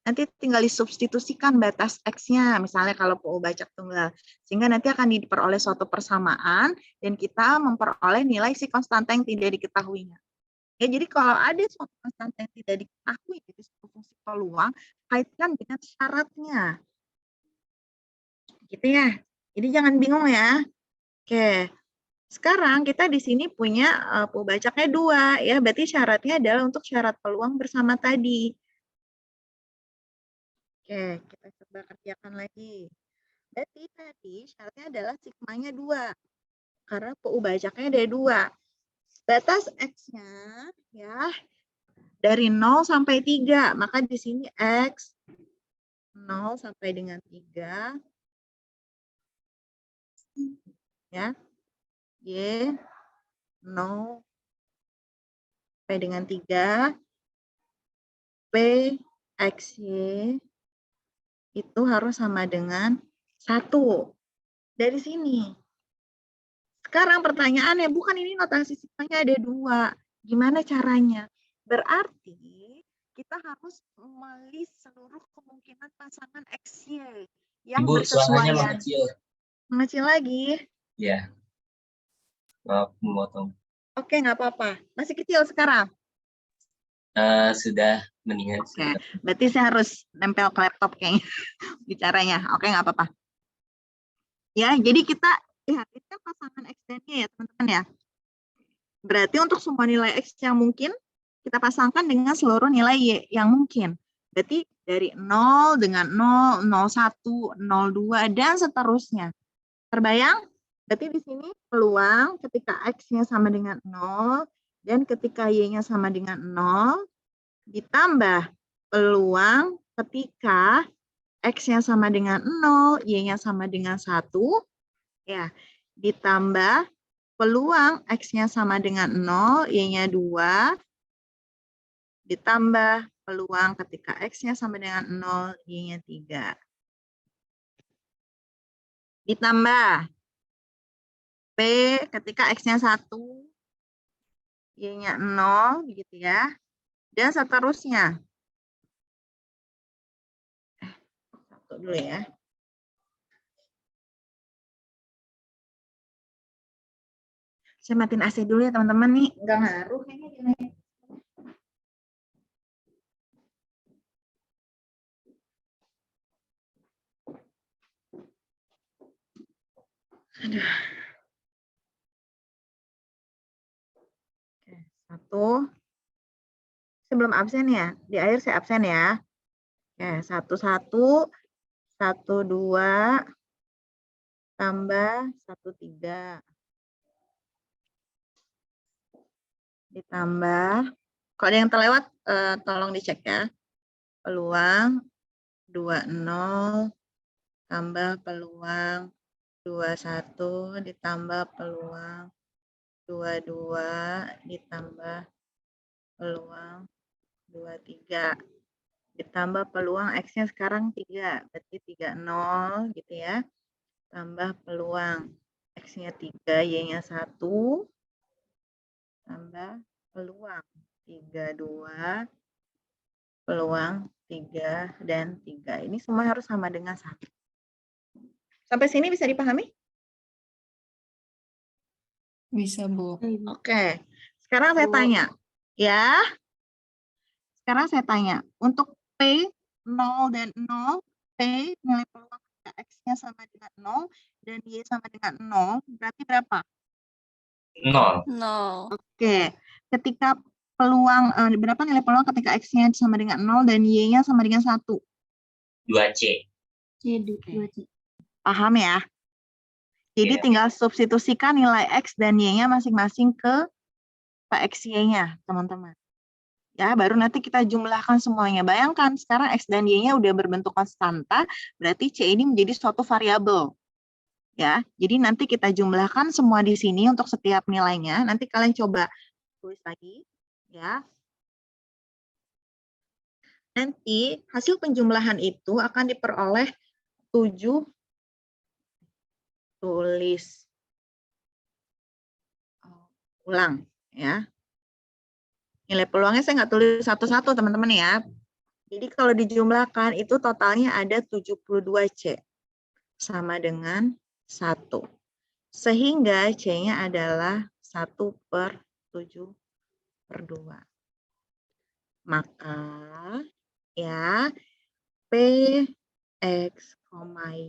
Nanti tinggal disubstitusikan batas X-nya, misalnya kalau PU bacak tunggal. Sehingga nanti akan diperoleh suatu persamaan, dan kita memperoleh nilai si konstanta yang tidak diketahuinya. Ya, jadi kalau ada suatu konstanta yang tidak diketahui, itu suatu fungsi peluang, kaitkan dengan syaratnya. Gitu ya. Jadi jangan bingung ya. Oke. Sekarang kita di sini punya PU bacaknya 2, ya. Berarti syaratnya adalah untuk syarat peluang bersama tadi. Oke, kita coba kerjakan lagi. Berarti tadi syaratnya adalah sigmanya 2. Karena PU bacaknya ada 2. Batas X-nya ya dari 0 sampai 3. Maka di sini X 0 sampai dengan 3. Ya. Y 0 sampai dengan 3. P XY itu harus sama dengan 1. Dari sini. Sekarang pertanyaannya, bukan ini notasi sigmanya ada 2. Gimana caranya? Berarti kita harus melis seluruh kemungkinan pasangan XY yang Ibu, suaranya berkesuaian. Mengecil lagi? Ya. Maaf, memotong. Oke, nggak apa-apa. Masih kecil sekarang? Sudah mendingan. Oke, berarti saya harus nempel ke laptop kayaknya bicaranya. Oke, nggak apa-apa. Ya, jadi kita lihat itu pasangan X dan Y ya teman-teman ya. Berarti untuk semua nilai X yang mungkin, kita pasangkan dengan seluruh nilai Y yang mungkin. Berarti dari 0 dengan 0, 01, 02, dan seterusnya. Terbayang? Berarti di sini peluang ketika X-nya sama dengan 0, dan ketika Y-nya sama dengan 0, ditambah peluang ketika X-nya sama dengan 0, Y-nya sama dengan 1, ya, ditambah peluang X-nya sama dengan 0, Y-nya 2, ditambah peluang ketika X-nya sama dengan 0, Y-nya 3. Ditambah P ketika X-nya 1, Y-nya 0, gitu ya. Dan seterusnya. Satu dulu ya. Saya matiin AC dulu ya teman-teman nih, nggak ngaruh kayaknya gini. Aduh. Oke, 1. Sebelum absen ya, di akhir saya absen ya. Oke, 1, 2, tambah 1, 3. Ditambah, kalau ada yang terlewat, tolong dicek ya. Peluang 20, tambah peluang 21, ditambah peluang 22, ditambah peluang 23. Ditambah peluang X-nya sekarang 3, berarti 30 gitu ya. Tambah peluang X-nya 3, Y-nya 1, tambah peluang 32, peluang 3, dan 3. Ini semua harus sama dengan 1. Sampai sini bisa dipahami? Bisa, Bu. Oke. Sekarang saya tanya. Ya. Sekarang saya tanya. Untuk P 0 dan 0, P nilai peluang X-nya sama dengan 0 dan Y sama dengan 0, berarti berapa? 0. Oke. Ketika peluang, berapa nilai peluang ketika X-nya sama dengan 0 dan Y-nya sama dengan 1? 2C. C2C. Paham ya? Jadi tinggal substitusikan nilai X dan Y-nya masing-masing ke PXY-nya, teman-teman. Ya, baru nanti kita jumlahkan semuanya. Bayangkan sekarang X dan Y-nya udah berbentuk konstanta, berarti C ini menjadi suatu variabel. Ya, jadi nanti kita jumlahkan semua di sini untuk setiap nilainya. Nanti kalian coba tulis lagi, ya. Nanti hasil penjumlahan itu akan diperoleh 7 tulis ulang, ya. Nilai peluangnya saya nggak tulis satu-satu, teman-teman ya. Jadi kalau dijumlahkan itu totalnya ada 72C. Sama dengan 1. Sehingga C-nya adalah 1/7/2. Maka ya P, X, Y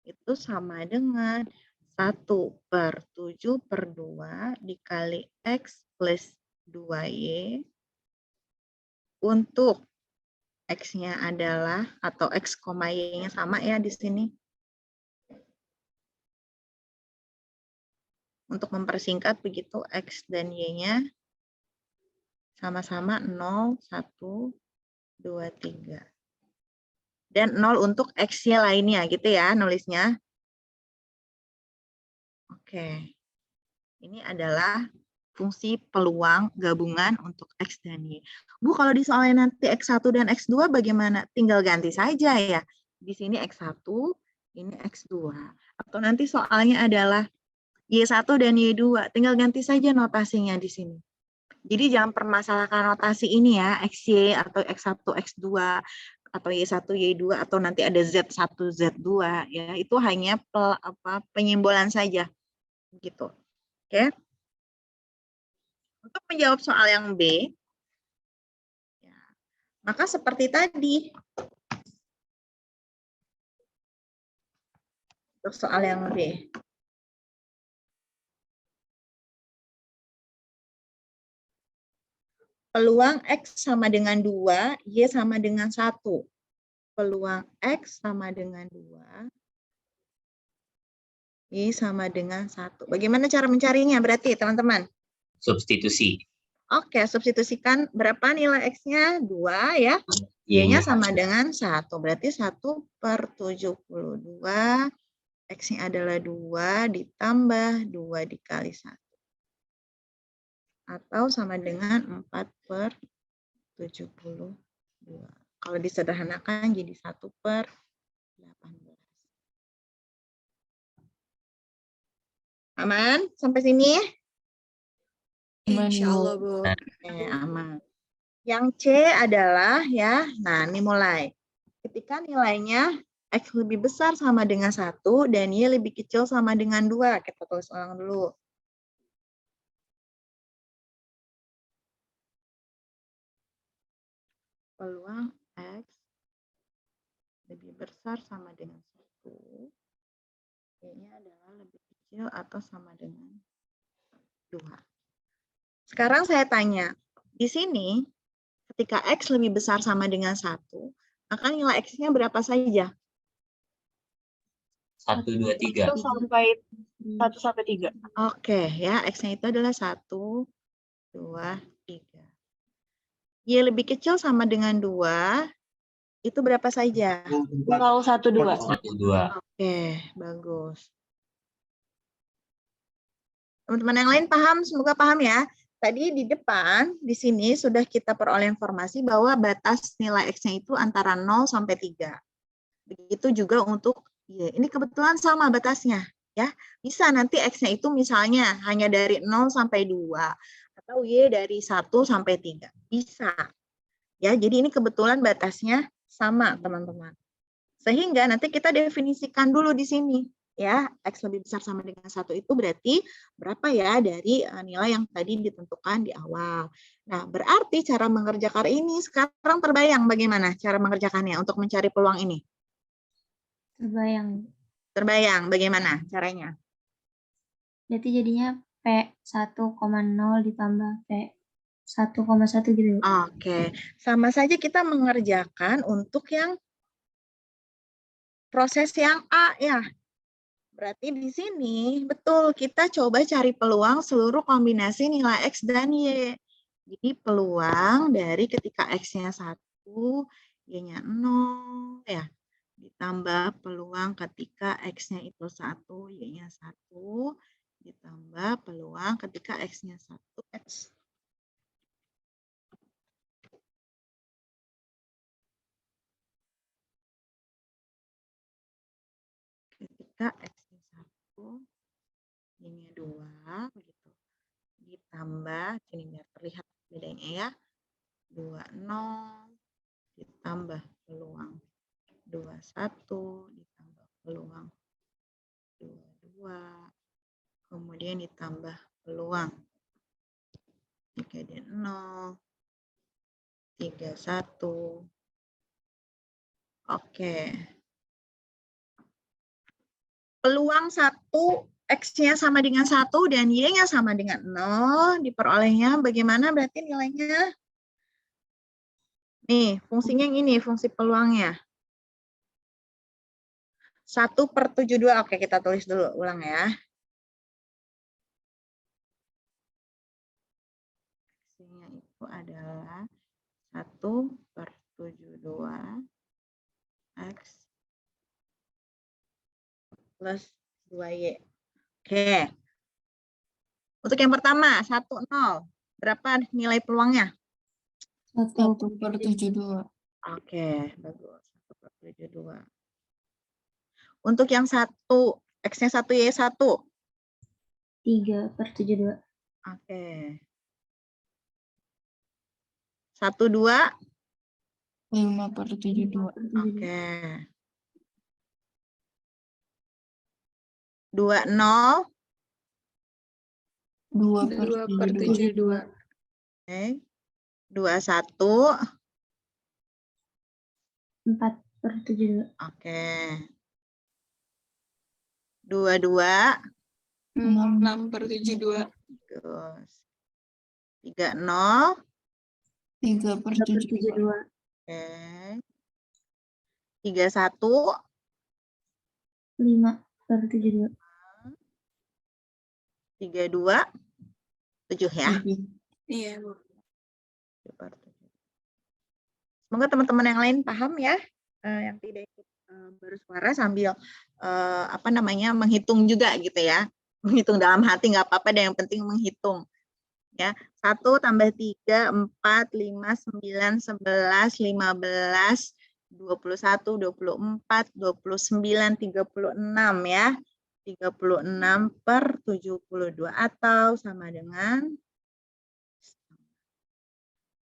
itu sama dengan 1/7/2 dikali X plus 2Y untuk X-nya adalah, atau X, Y-nya sama ya di sini. Untuk mempersingkat begitu, X dan Y-nya sama-sama 0, 1, 2, 3. Dan 0 untuk X-nya lainnya gitu ya nulisnya. Oke. Ini adalah fungsi peluang gabungan untuk X dan Y. Bu, kalau di soalnya nanti X1 dan X2 bagaimana? Tinggal ganti saja ya. Di sini X1, ini X2. Atau nanti soalnya adalah Y1 dan Y2. Tinggal ganti saja notasinya di sini. Jadi jangan permasalahkan notasi ini ya, XY atau X1, X2, atau Y1, Y2, atau nanti ada Z1, Z2. Ya, itu hanya penyimbolan saja. Gitu. Oke. Untuk menjawab soal yang B, ya, maka seperti tadi. Untuk soal yang B. Peluang X sama dengan 2, Y sama dengan 1. Peluang X sama dengan 2, Y sama dengan 1. Bagaimana cara mencarinya berarti, teman-teman? Substitusi. Oke, substitusikan berapa nilai X-nya? 2 ya. Y-nya sama dengan 1. Berarti 1/72. X-nya adalah 2 ditambah 2 dikali 1. Atau sama dengan 4/72. Kalau disederhanakan jadi 1/18. Aman sampai sini? Insya Allah, Bu. Aman. Yang C adalah ya, nah ini mulai. Ketika nilainya X lebih besar sama dengan 1 dan Y lebih kecil sama dengan 2. Kita tulis ulang dulu. Peluang X lebih besar sama dengan 1. Y-nya adalah lebih kecil atau sama dengan 2. Sekarang saya tanya, di sini ketika X lebih besar sama dengan 1, maka nilai X-nya berapa saja? 1, 2, 3. 1 sampai 3. Oke, ya, X-nya itu adalah 1, 2, 3. Y lebih kecil sama dengan 2, itu berapa saja? 0, 1, 2. 1, 2. Oke, bagus. Teman-teman yang lain paham? Semoga paham ya. Tadi di depan, di sini sudah kita peroleh informasi bahwa batas nilai X-nya itu antara 0 sampai 3. Begitu juga untuk Y. Ini kebetulan sama batasnya. Ya, bisa nanti X-nya itu misalnya hanya dari 0 sampai 2. Atau Y dari 1 sampai 3. Bisa. Ya, jadi ini kebetulan batasnya sama, teman-teman. Sehingga nanti kita definisikan dulu di sini. Ya, X lebih besar sama dengan 1 itu berarti berapa ya dari nilai yang tadi ditentukan di awal. Nah, berarti cara mengerjakan ini sekarang terbayang bagaimana cara mengerjakannya untuk mencari peluang ini? Terbayang. Terbayang bagaimana caranya? Berarti jadinya P 1,0 ditambah P 1,1 gitu. Oke, sama saja kita mengerjakan untuk yang proses yang A ya. Berarti di sini betul kita coba cari peluang seluruh kombinasi nilai X dan Y. Jadi peluang dari ketika X-nya 1, Y-nya 0 ya. Ditambah peluang ketika X-nya itu 1, Y-nya 1. Ditambah peluang ketika X-nya 1, X. Ketika X-nya 1, Y-nya 2, begitu. Ditambah, ini biar terlihat bedanya ya. 20 ditambah peluang 21 ditambah peluang 22 kemudian ditambah peluang 3D0 31. Oke. Peluang 1 X-nya sama dengan 1 dan Y-nya sama dengan 0 diperolehnya bagaimana berarti nilainya? Nih, fungsinya yang ini, fungsi peluangnya. 1/72. Oke, kita tulis dulu, ulang ya. X-nya itu adalah 1/72 X plus 2Y. Oke. Untuk yang pertama, 1,0. Berapa nilai peluangnya? 1/72. Oke, bagus. 1/72. Untuk yang 1, X-nya 1, Y1. 3/72. Oke. 1, 2. 5/72. Oke. 2, 0. 2/72. Oke. 2, 1. 4/72. Oke. 2, 2. 6/72. Bagus. 3, 0. 3/72. Oke. 3, 1. 5/72. 3, 2. 7 ya. Iya, Bu. Semoga teman-teman yang lain paham ya, yang tidak ikut bersuara sambil menghitung juga gitu ya, menghitung dalam hati nggak apa-apa, dan yang penting menghitung ya. 1 tambah 3, 4, 5, 9, 11, 15, 21, 24, 29, 36 ya. 36/72 atau sama dengan.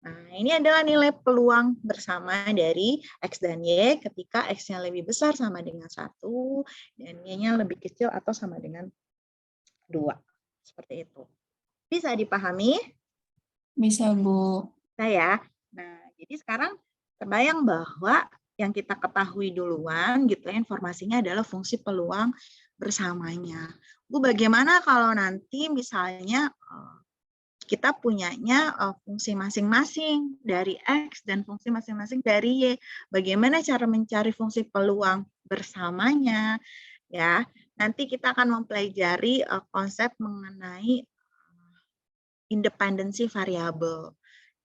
Nah, ini adalah nilai peluang bersama dari X dan Y ketika X-nya lebih besar sama dengan 1 dan Y-nya lebih kecil atau sama dengan 2. Seperti itu. Bisa dipahami? Bisa, Bu. Bisa ya. Nah, jadi sekarang terbayang bahwa yang kita ketahui duluan gitu ya, informasinya adalah fungsi peluang bersamanya. Bu, bagaimana kalau nanti misalnya kita punyanya fungsi masing-masing dari X dan fungsi masing-masing dari Y. Bagaimana cara mencari fungsi peluang bersamanya? Ya, nanti kita akan mempelajari konsep mengenai independensi variabel.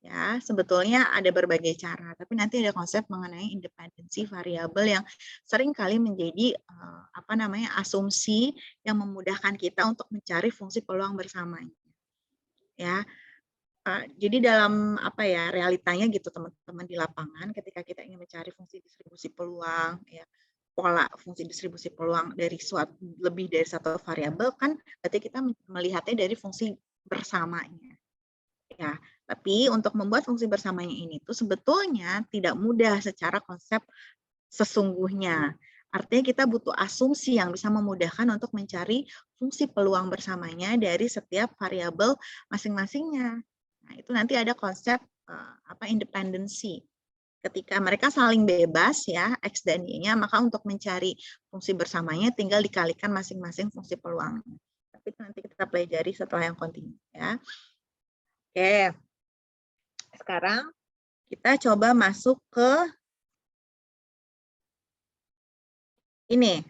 Ya, sebetulnya ada berbagai cara, tapi nanti ada konsep mengenai independensi variabel yang sering kali menjadi asumsi yang memudahkan kita untuk mencari fungsi peluang bersamanya. Ya, jadi dalam realitanya gitu teman-teman di lapangan ketika kita ingin mencari fungsi distribusi peluang ya, pola fungsi distribusi peluang dari lebih dari satu variabel kan berarti kita melihatnya dari fungsi bersamanya. Ya, tapi untuk membuat fungsi bersamanya ini tuh sebetulnya tidak mudah secara konsep sesungguhnya. Artinya kita butuh asumsi yang bisa memudahkan untuk mencari fungsi peluang bersamanya dari setiap variabel masing-masingnya. Nah, itu nanti ada konsep independensi. Ketika mereka saling bebas ya, X dan Y-nya, maka untuk mencari fungsi bersamanya tinggal dikalikan masing-masing fungsi peluangnya. Tapi itu nanti kita pelajari setelah yang kontinu ya. Oke. Sekarang kita coba masuk ke ini.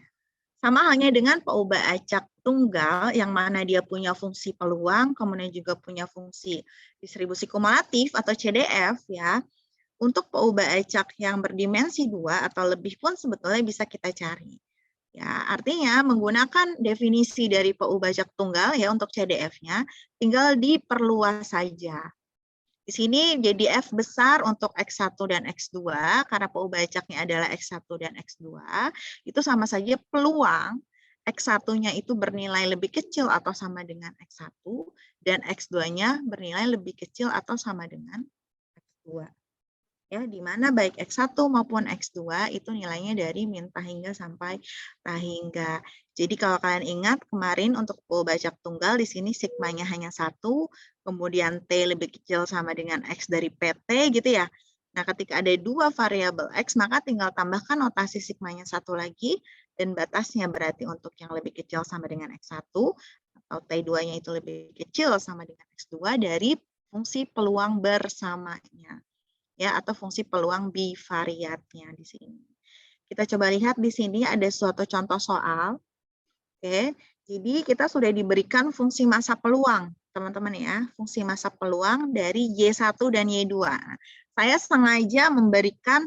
Sama halnya dengan PU acak tunggal yang mana dia punya fungsi peluang, kemudian juga punya fungsi distribusi kumulatif atau CDF ya. Untuk PU acak yang berdimensi 2 atau lebih pun sebetulnya bisa kita cari. Ya, artinya menggunakan definisi dari PU acak tunggal ya untuk CDF-nya tinggal diperluas saja. Di sini jadi F besar untuk X1 dan X2, karena PU acaknya adalah X1 dan X2, itu sama saja peluang X1-nya itu bernilai lebih kecil atau sama dengan X1, dan X2-nya bernilai lebih kecil atau sama dengan X2. Ya, di mana baik X1 maupun X2 itu nilainya dari min tahingga sampai tahingga. Jadi kalau kalian ingat kemarin untuk PU acak tunggal di sini sigmanya hanya 1, kemudian T lebih kecil sama dengan X dari PT gitu ya. Nah, ketika ada 2 variabel X, maka tinggal tambahkan notasi sigmanya 1 lagi, dan batasnya berarti untuk yang lebih kecil sama dengan X1, atau T2-nya itu lebih kecil sama dengan X2 dari fungsi peluang bersamanya. Ya, atau fungsi peluang bivariatnya di sini. Kita coba lihat di sini ada suatu contoh soal. Oke, jadi kita sudah diberikan fungsi massa peluang, teman-teman ya, fungsi massa peluang dari Y1 dan Y2. Saya sengaja memberikan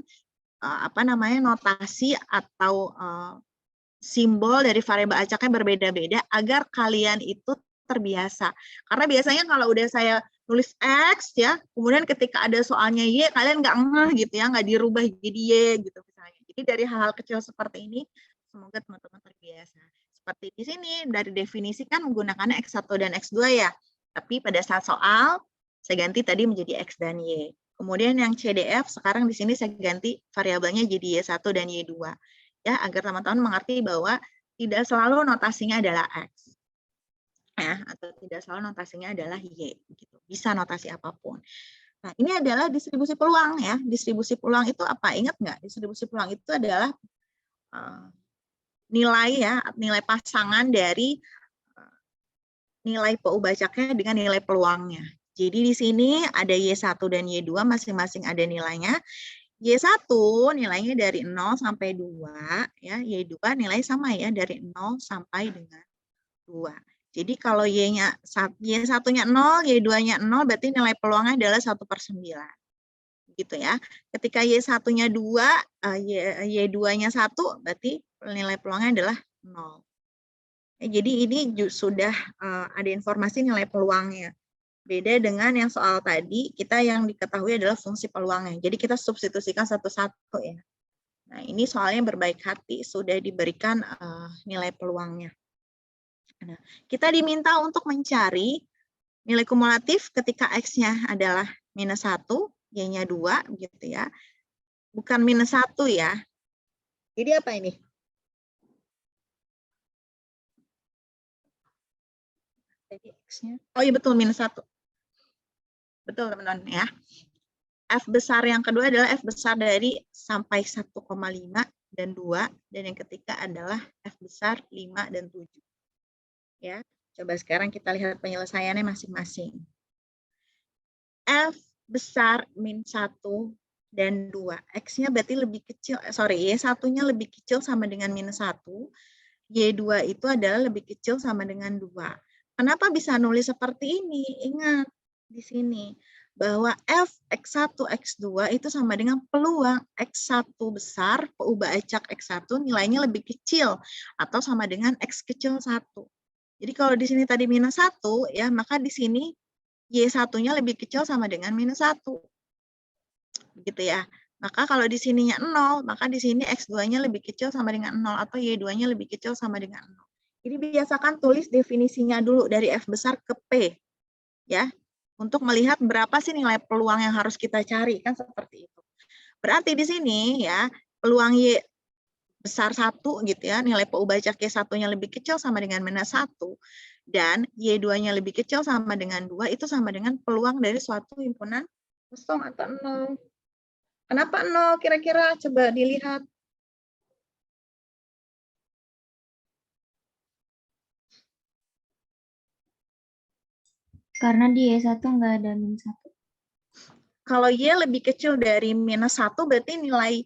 notasi atau simbol dari variabel acaknya berbeda-beda agar kalian itu terbiasa. Karena biasanya kalau udah saya nulis X ya, kemudian ketika ada soalnya Y, kalian nggak ngeh gitu ya, nggak dirubah jadi Y gitu misalnya. Jadi dari hal-hal kecil seperti ini, semoga teman-teman terbiasa. Seperti di sini, dari definisi kan menggunakannya X1 dan X2 ya. Tapi pada saat soal, saya ganti tadi menjadi X dan Y. Kemudian yang CDF, sekarang di sini saya ganti variabelnya jadi Y1 dan Y2. Ya, agar teman-teman mengerti bahwa tidak selalu notasinya adalah X. Ya, atau tidak selalu notasinya adalah Y gitu. Bisa notasi apapun. Nah, ini adalah distribusi peluang ya. Distribusi peluang itu apa? Ingat nggak? Distribusi peluang itu adalah nilai ya, nilai pasangan dari nilai PU acaknya dengan nilai peluangnya. Jadi di sini ada Y1 dan Y2 masing-masing ada nilainya. Y1 nilainya dari 0 sampai 2 ya, Y2 nilai sama ya dari 0 sampai dengan 2. Jadi kalau Y1-nya 0, Y2-nya 0, berarti nilai peluangnya adalah 1/9. Gitu ya. Ketika Y1-nya 2, Y2-nya 1, berarti nilai peluangnya adalah 0. Jadi ini sudah ada informasi nilai peluangnya. Beda dengan yang soal tadi, kita yang diketahui adalah fungsi peluangnya. Jadi kita substitusikan satu-satu ya. Nah ini soalnya berbaik hati, sudah diberikan nilai peluangnya. Nah, kita diminta untuk mencari nilai kumulatif ketika X-nya adalah -1, Y-nya 2, gitu ya. Bukan -1 ya. Jadi apa ini? Jadi X-nya, oh iya betul, -1. Betul teman-teman ya. F besar yang kedua adalah F besar dari sampai 1,5 dan 2, dan yang ketiga adalah F besar 5 dan 7. Ya, coba sekarang kita lihat penyelesaiannya masing-masing. F besar -1 dan 2. X-nya berarti lebih kecil, Y1-nya lebih kecil sama dengan -1. Y2 itu adalah lebih kecil sama dengan 2. Kenapa bisa nulis seperti ini? Ingat di sini bahwa F X1, X2 itu sama dengan peluang X1 besar, PU acak X1 nilainya lebih kecil atau sama dengan X kecil 1. Jadi kalau di sini tadi -1 ya, maka di sini Y1-nya lebih kecil sama dengan -1. Begitu ya. Maka kalau di sininya 0, maka di sini X2-nya lebih kecil sama dengan 0 atau Y2-nya lebih kecil sama dengan 0. Jadi biasakan tulis definisinya dulu dari F besar ke P. Ya. Untuk melihat berapa sih nilai peluang yang harus kita cari, kan seperti itu. Berarti di sini ya, peluang Y besar 1 gitu ya, nilai PU acak Y1-nya lebih kecil sama dengan -1 dan Y2-nya lebih kecil sama dengan 2, itu sama dengan peluang dari suatu himpunan kosong atau 0. Kenapa 0 kira-kira? Coba dilihat. Karena di Y1 nggak ada -1. Kalau Y lebih kecil dari -1 berarti nilai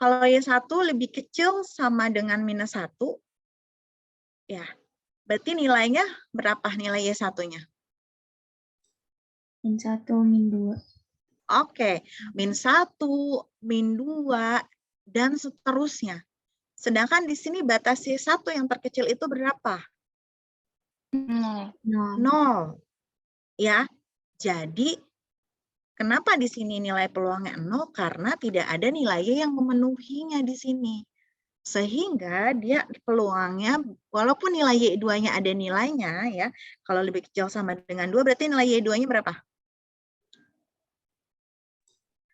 Kalau Y1 lebih kecil sama dengan -1, ya, berarti nilainya berapa nilai Y1-nya? -1, -2. Oke, -1, -2, dan seterusnya. Sedangkan di sini batas Y1 yang terkecil itu berapa? 0. 0. Ya, jadi kenapa di sini nilai peluangnya 0? Karena tidak ada nilai yang memenuhinya di sini. Sehingga dia peluangnya, walaupun nilai Y2-nya ada nilainya, ya, kalau lebih kecil sama dengan 2, berarti nilai Y2-nya berapa?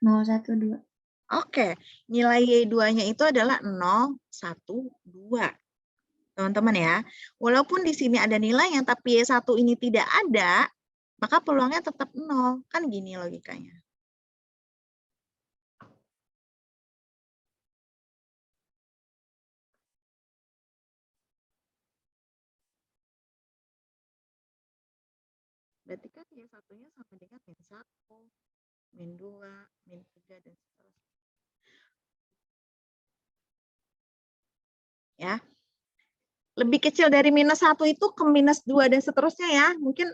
0, 1, 2. Oke, nilai Y2-nya itu adalah 0, 1, 2. Teman-teman ya, walaupun di sini ada nilainya, tapi Y1 ini tidak ada, maka peluangnya tetap 0. Kan gini logikanya. Berarti kan Y1-nya sama dengan -1, -2, -3, dan seterusnya. Ya. Lebih kecil dari -1 itu ke -2 dan seterusnya ya. Mungkin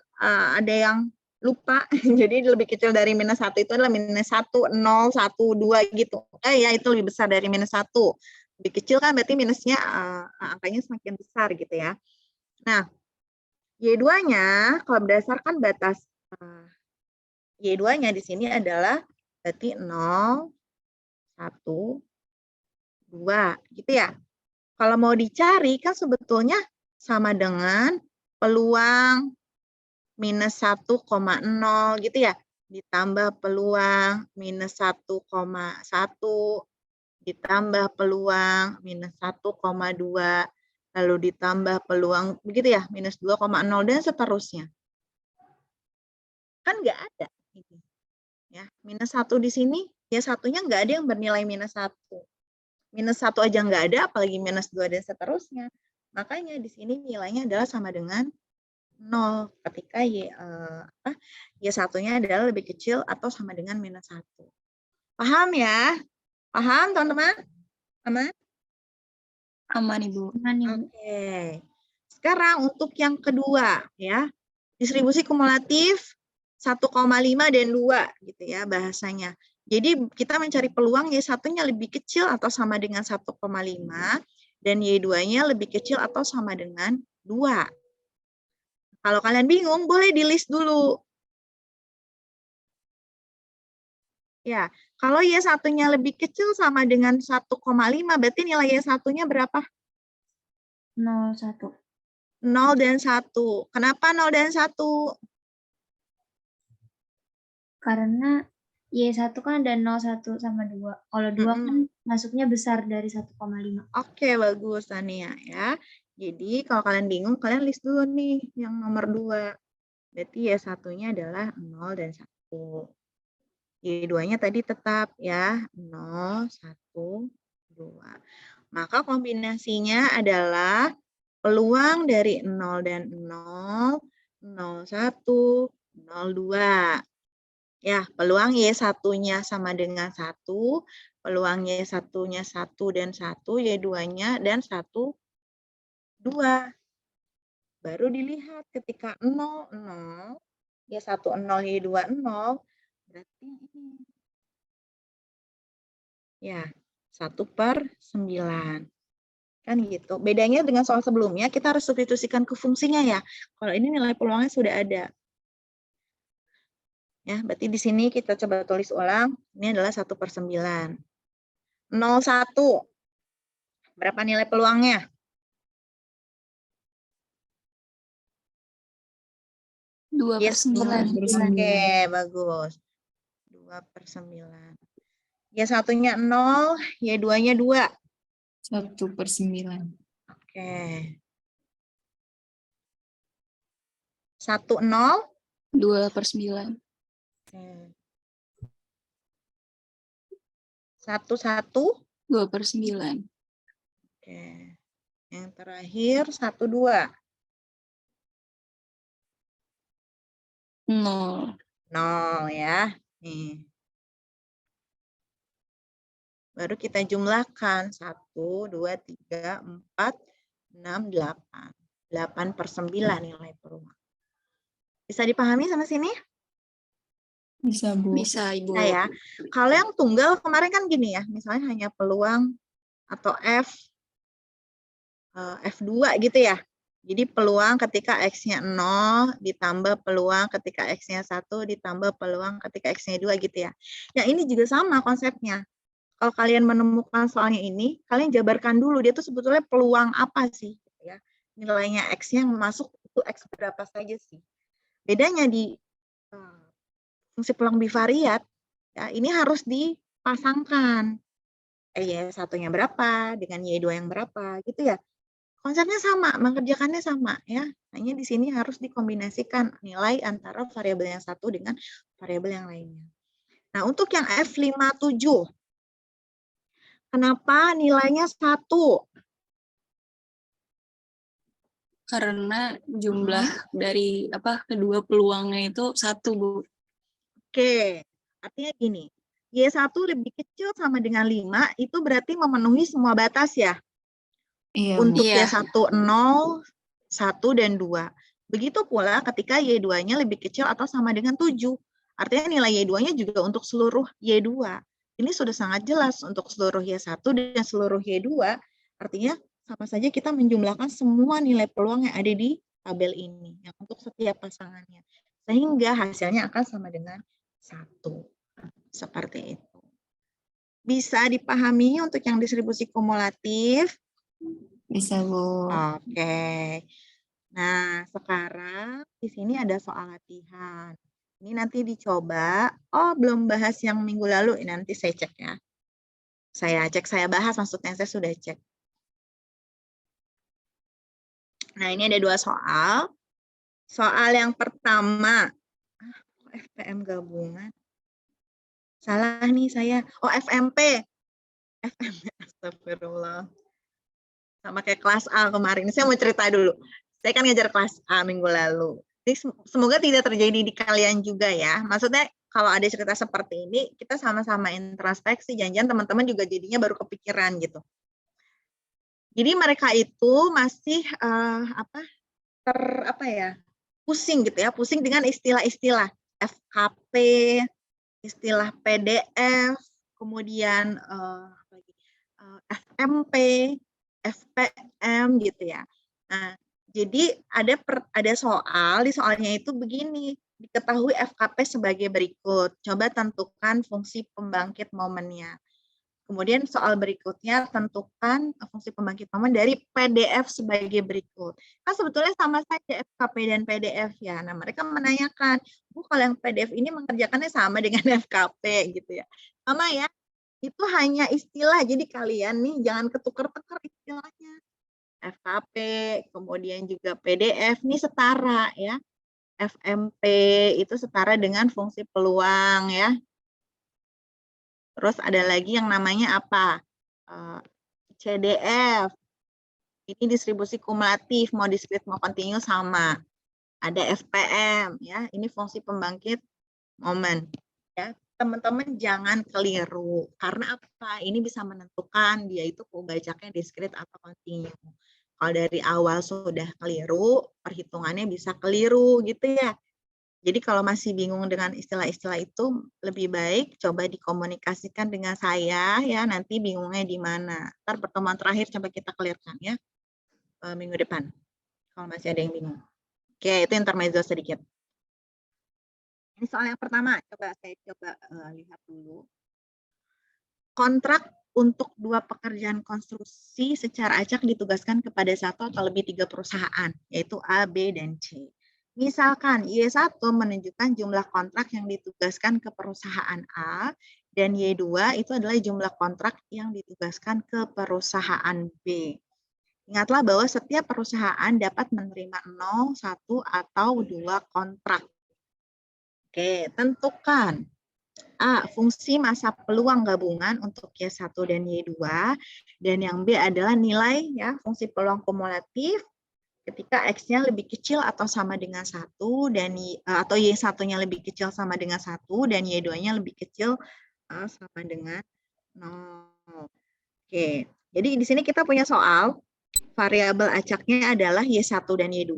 ada yang lupa. Jadi lebih kecil dari -1 itu adalah -1, 0, 1, 2 gitu. Ya itu lebih besar dari -1. Lebih kecil kan berarti minusnya angkanya semakin besar gitu ya. Nah, Y2-nya kalau berdasarkan batas Y2-nya di sini adalah berarti 0, 1, 2 gitu ya. Kalau mau dicari kan sebetulnya sama dengan peluang -1,0 gitu ya, ditambah peluang -1,1, ditambah peluang -1,2, lalu ditambah peluang begitu ya, -2,0 dan seterusnya. Kan nggak ada. Ya, -1 di sini, ya satunya nggak ada yang bernilai -1. -1 aja nggak ada, apalagi -2 dan seterusnya. Makanya di sini nilainya adalah sama dengan 0 ketika Y1-nya adalah lebih kecil atau sama dengan -1. Paham ya? Paham teman-teman? Aman? Aman, Ibu. Oke. Sekarang untuk yang kedua ya. Distribusi kumulatif 1,5 dan 2 gitu ya bahasanya. Jadi kita mencari peluang Y1-nya lebih kecil atau sama dengan 1,5 dan Y2-nya lebih kecil atau sama dengan 2. Kalau kalian bingung, boleh di list dulu. Ya, kalau Y1-nya lebih kecil sama dengan 1,5, berarti nilai Y1-nya berapa? 0, 1. 0 dan 1. Kenapa 0 dan 1? Karena Y1 kan ada 0, 1, sama 2. Kalau 2 kan masuknya besar dari 1,5. Oke, bagus Tania ya. Jadi kalau kalian bingung, kalian list dulu nih yang nomor 2. Berarti Y1-nya adalah 0 dan 1. Y2-nya tadi tetap ya, 0, 1, 2. Maka kombinasinya adalah peluang dari 0 dan 0, 0, 1, 0, 2. Ya, peluang Y1-nya sama dengan 1, peluang Y1-nya 1 dan 1, Y2-nya dan 1, 2. Baru dilihat ketika 0, 0, Y1 0, Y2 0, berarti ini. Ya, 1/9. Kan gitu. Bedanya dengan soal sebelumnya, kita harus substitusikan ke fungsinya ya. Kalau ini nilai peluangnya sudah ada. Ya, berarti di sini kita coba tulis ulang. Ini adalah 1/9. 0,1. Berapa nilai peluangnya? 2/9. Oke, bagus. 2/9. Y1-nya 0, Y2-nya 2. 1/9. Oke. 1, 0. 2/9. Oke. 1, 1. 2/9. Oke. Yang terakhir 1, 2. 0. 0 ya. Nih. Baru kita jumlahkan 1, 2, 3, 4, 6, 8. 8/9 nilai peluang. Bisa dipahami sampai sini? Bisa, Bu. Bisa, Ibu. Nah ya, kalau yang tunggal kemarin kan gini ya, misalnya hanya peluang atau F2 gitu ya. Jadi peluang ketika X-nya 0 ditambah peluang ketika X-nya 1 ditambah peluang ketika X-nya 2 gitu ya. Ya ini juga sama konsepnya. Kalau kalian menemukan soalnya ini, kalian jabarkan dulu dia tuh sebetulnya peluang apa sih gitu ya. Nilainya X-nya yang masuk itu X berapa saja sih. Bedanya di fungsi peluang bivariat, ya, ini harus dipasangkan. Y1-nya berapa dengan Y2 yang berapa, gitu ya. Konsepnya sama, mengerjakannya sama, ya. Hanya di sini harus dikombinasikan nilai antara variabel yang satu dengan variabel yang lainnya. Nah, untuk yang F57, kenapa nilainya 1? Karena jumlah dari kedua peluangnya itu 1, Bu. Oke, artinya gini, Y1 lebih kecil sama dengan 5, itu berarti memenuhi semua batas ya. Iya, Bu. Untuk Iya. Y1, 0, 1, dan 2. Begitu pula ketika Y2-nya lebih kecil atau sama dengan 7. Artinya nilai Y2-nya juga untuk seluruh Y2. Ini sudah sangat jelas untuk seluruh Y1 dan seluruh Y2. Artinya sama saja kita menjumlahkan semua nilai peluang yang ada di tabel ini. Yang untuk setiap pasangannya. Sehingga hasilnya akan sama dengan 1. Seperti itu. Bisa dipahami untuk yang distribusi kumulatif? Bisa, Bu. Oke. Nah, sekarang di sini ada soal latihan. Ini nanti dicoba. Oh, belum bahas yang minggu lalu. Ini nanti saya cek ya. Saya bahas, maksudnya saya sudah cek. Nah, ini ada 2 soal. Soal yang pertama. FPM gabungan. Salah nih saya. Oh, FMP. FMP, astagfirullah. Sama kayak kelas A kemarin. Saya mau cerita dulu. Saya kan ngajar kelas A minggu lalu. Jadi semoga tidak terjadi di kalian juga ya. Maksudnya kalau ada cerita seperti ini, kita sama-sama introspeksi. Jangan-jangan teman-teman juga jadinya baru kepikiran gitu. Jadi mereka itu masih pusing gitu ya, pusing dengan istilah-istilah FKP, istilah PDF, kemudian FMP, FPM gitu ya. Nah, jadi ada soal, di soalnya itu begini, diketahui FKP sebagai berikut. Coba tentukan fungsi pembangkit momennya. Kemudian soal berikutnya, tentukan fungsi pembangkit momen dari PDF sebagai berikut. Kan sebetulnya sama saja FKP dan PDF ya. Nah, mereka menanyakan, Bu, kalau yang PDF ini mengerjakannya sama dengan FKP gitu ya. Sama ya, itu hanya istilah. Jadi kalian nih jangan ketukar-tukar istilahnya. FKP, kemudian juga PDF ini setara ya. FMP itu setara dengan fungsi peluang ya. Terus ada lagi yang namanya apa? CDF. Ini distribusi kumulatif, mau discrete mau kontinu sama. Ada FPM ya, ini fungsi pembangkit momen. Ya, teman-teman jangan keliru. Karena apa? Ini bisa menentukan dia itu bacaknya discrete atau kontinu. Kalau dari awal sudah keliru, perhitungannya bisa keliru gitu ya. Jadi kalau masih bingung dengan istilah-istilah itu, lebih baik coba dikomunikasikan dengan saya ya, nanti bingungnya di mana. Ntar pertemuan terakhir coba kita clearkan ya, minggu depan. Kalau masih ada yang bingung. Oke, itu intermezzo sedikit. Ini soal yang pertama, saya coba lihat dulu. Kontrak untuk 2 pekerjaan konstruksi secara acak ditugaskan kepada 1 atau lebih 3 perusahaan, yaitu A, B, dan C. Misalkan Y1 menunjukkan jumlah kontrak yang ditugaskan ke perusahaan A, dan Y2 itu adalah jumlah kontrak yang ditugaskan ke perusahaan B. Ingatlah bahwa setiap perusahaan dapat menerima 0, 1, atau 2 kontrak. Oke, tentukan. A, fungsi masa peluang gabungan untuk Y1 dan Y2, dan yang B adalah nilai ya fungsi peluang kumulatif ketika X-nya lebih kecil atau sama dengan 1, dan atau Y1-nya lebih kecil sama dengan 1, dan Y2-nya lebih kecil sama dengan 0. Oke, jadi di sini kita punya soal variabel acaknya adalah Y1 dan Y2,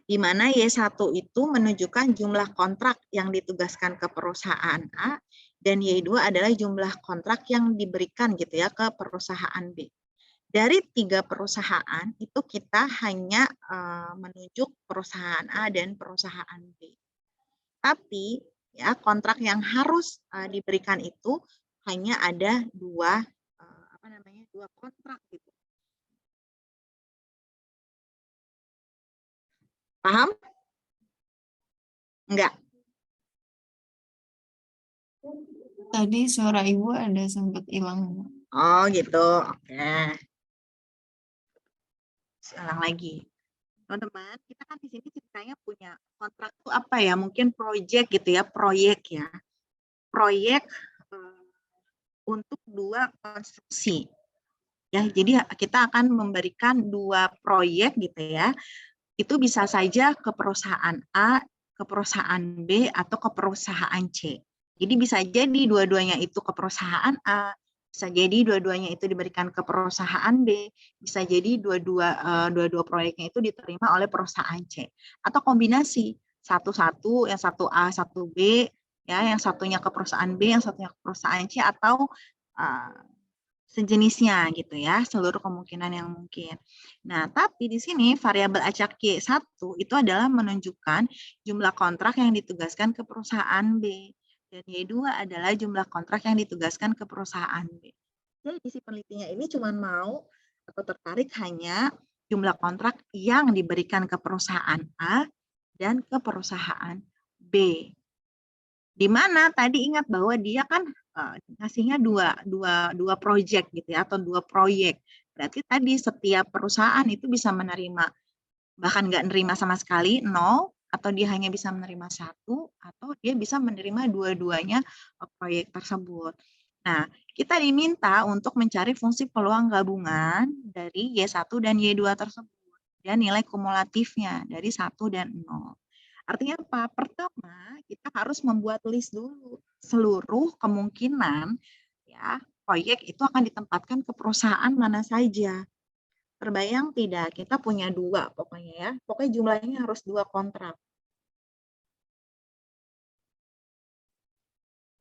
di mana Y1 itu menunjukkan jumlah kontrak yang ditugaskan ke perusahaan A, dan Y2 adalah jumlah kontrak yang diberikan gitu ya ke perusahaan B. Dari 3 perusahaan itu kita hanya menunjuk perusahaan A dan perusahaan B. Tapi ya kontrak yang harus diberikan itu hanya ada dua kontrak gitu. Paham? Enggak. Tadi suara ibu ada sempat hilang. Oh gitu. Oke. Ulang lagi. Teman-teman, kita kan di sini ceritanya punya kontrak itu apa ya? Mungkin proyek gitu ya, proyek ya. Proyek untuk 2 konstruksi. Ya, jadi kita akan memberikan 2 proyek gitu ya. Itu bisa saja ke perusahaan A, ke perusahaan B, atau ke perusahaan C. Jadi bisa jadi dua-duanya itu ke perusahaan A, bisa jadi dua-duanya itu diberikan ke perusahaan B, bisa jadi dua-dua proyeknya itu diterima oleh perusahaan C. Atau kombinasi, satu-satu, yang satu A, satu B, ya, yang satunya ke perusahaan B, yang satunya ke perusahaan C, atau sejenisnya gitu ya, seluruh kemungkinan yang mungkin. Nah, tapi di sini variabel acak Y1 itu adalah menunjukkan jumlah kontrak yang ditugaskan ke perusahaan B. Dan Y2 adalah jumlah kontrak yang ditugaskan ke perusahaan B. Jadi si penelitinya ini cuma mau atau tertarik hanya jumlah kontrak yang diberikan ke perusahaan A dan ke perusahaan B. Di mana tadi ingat bahwa dia kan ngasihnya dua proyek gitu ya, atau 2 proyek. Berarti tadi setiap perusahaan itu bisa menerima, bahkan nggak menerima sama sekali, 0, atau dia hanya bisa menerima 1, atau dia bisa menerima dua-duanya proyek tersebut. Nah, kita diminta untuk mencari fungsi peluang gabungan dari Y1 dan Y2 tersebut, dan nilai kumulatifnya dari 1 dan 0. Artinya apa? Pertama, kita harus membuat list dulu seluruh kemungkinan ya proyek itu akan ditempatkan ke perusahaan mana saja. Terbayang tidak? Kita punya 2 pokoknya ya. Pokoknya jumlahnya harus 2 kontrak.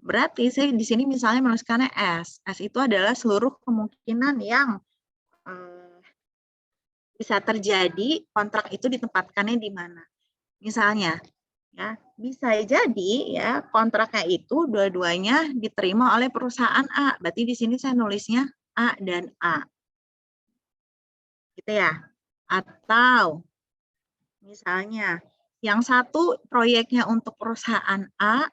Berarti saya di sini misalnya menuliskannya S. S itu adalah seluruh kemungkinan yang bisa terjadi kontrak itu ditempatkannya di mana. Misalnya, ya bisa jadi ya kontraknya itu dua-duanya diterima oleh perusahaan A. Berarti di sini saya nulisnya A dan A. Gitu ya. Atau misalnya yang satu proyeknya untuk perusahaan A,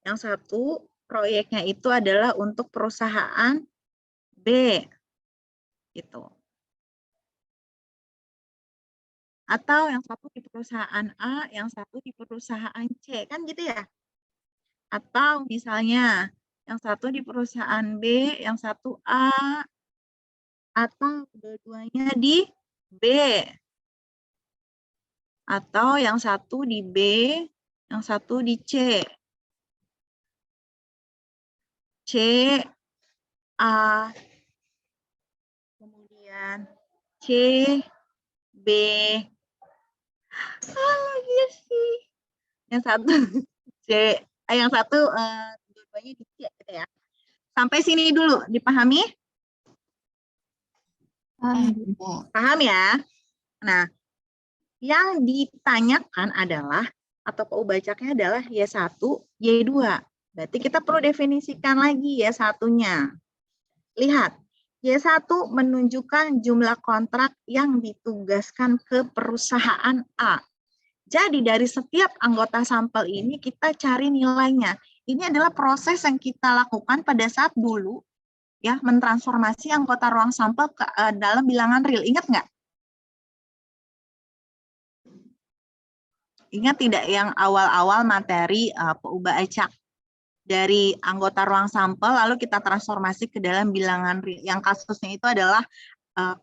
yang satu proyeknya itu adalah untuk perusahaan B. Gitu. Atau yang satu di perusahaan A, yang satu di perusahaan C, kan gitu ya. Atau misalnya yang satu di perusahaan B, yang satu A, atau dua-duanya di B. Atau yang satu di B, yang satu di C. C, A, kemudian C, B. Iya sih. Yang satu C, yang satu dua-duanya di C gitu ya. Sampai sini dulu, dipahami? Paham ya? Nah, yang ditanyakan adalah, atau PU bacaknya adalah Y1, Y2. Berarti kita perlu definisikan lagi Y1-nya. Lihat, Y1 menunjukkan jumlah kontrak yang ditugaskan ke perusahaan A. Jadi dari setiap anggota sampel ini kita cari nilainya. Ini adalah proses yang kita lakukan pada saat dulu ya mentransformasi anggota ruang sampel ke dalam bilangan real. Ingat nggak? Ingat tidak yang awal-awal materi PUBA acak? Dari anggota ruang sampel lalu kita transformasi ke dalam bilangan real. Yang kasusnya itu adalah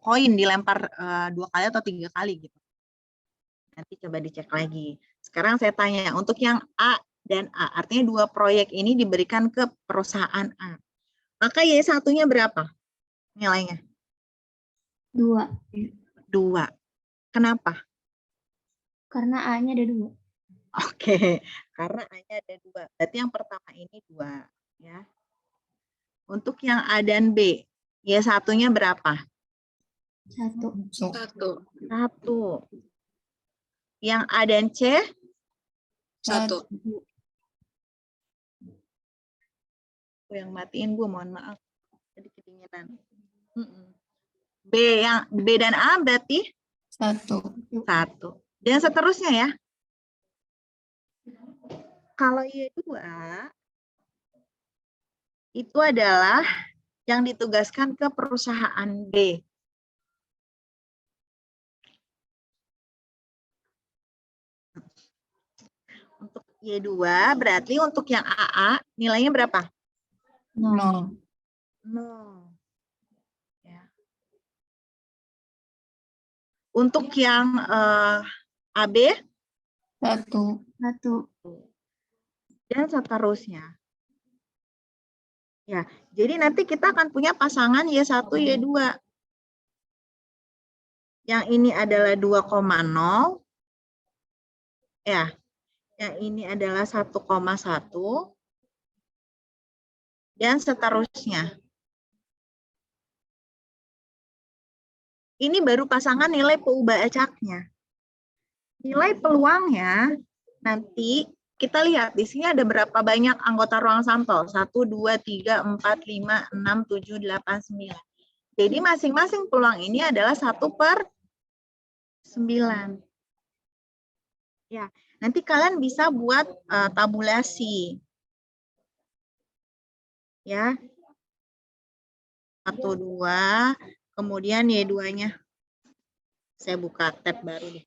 koin dilempar 2 kali atau 3 kali gitu. Nanti coba dicek lagi. Sekarang saya tanya, untuk yang A dan A. Artinya dua proyek ini diberikan ke perusahaan A. Maka Y1-nya berapa nilainya? 2. 2. Kenapa? Karena A-nya ada 2. Oke, karena A-nya ada 2. Berarti yang pertama ini 2. Ya. Untuk yang A dan B, Y1-nya berapa? 1. 1. 1. Yang A dan C? 1. Aku yang matiin, Bu, mohon maaf. Tadi kedinginan. B dan A berarti 1. 1. Dan seterusnya ya. Kalau Y2 itu adalah yang ditugaskan ke perusahaan B. Untuk Y2 berarti untuk yang AA nilainya berapa? 0. 0. Ya. Untuk yang AB 1. 1. dan seterusnya. Ya, jadi nanti kita akan punya pasangan Y1, Y2. Yang ini adalah 2,0. Ya. Yang ini adalah 1,1. Dan seterusnya. Ini baru pasangan nilai peubah acaknya. Nilai peluangnya nanti kita lihat di sini ada berapa banyak anggota ruang sampel. 1, 2, 3, 4, 5, 6, 7, 8, 9. Jadi masing-masing peluang ini adalah 1/9. Ya, nanti kalian bisa buat tabulasi. Ya. 1, 2, kemudian Y2-nya. Saya buka tab baru deh.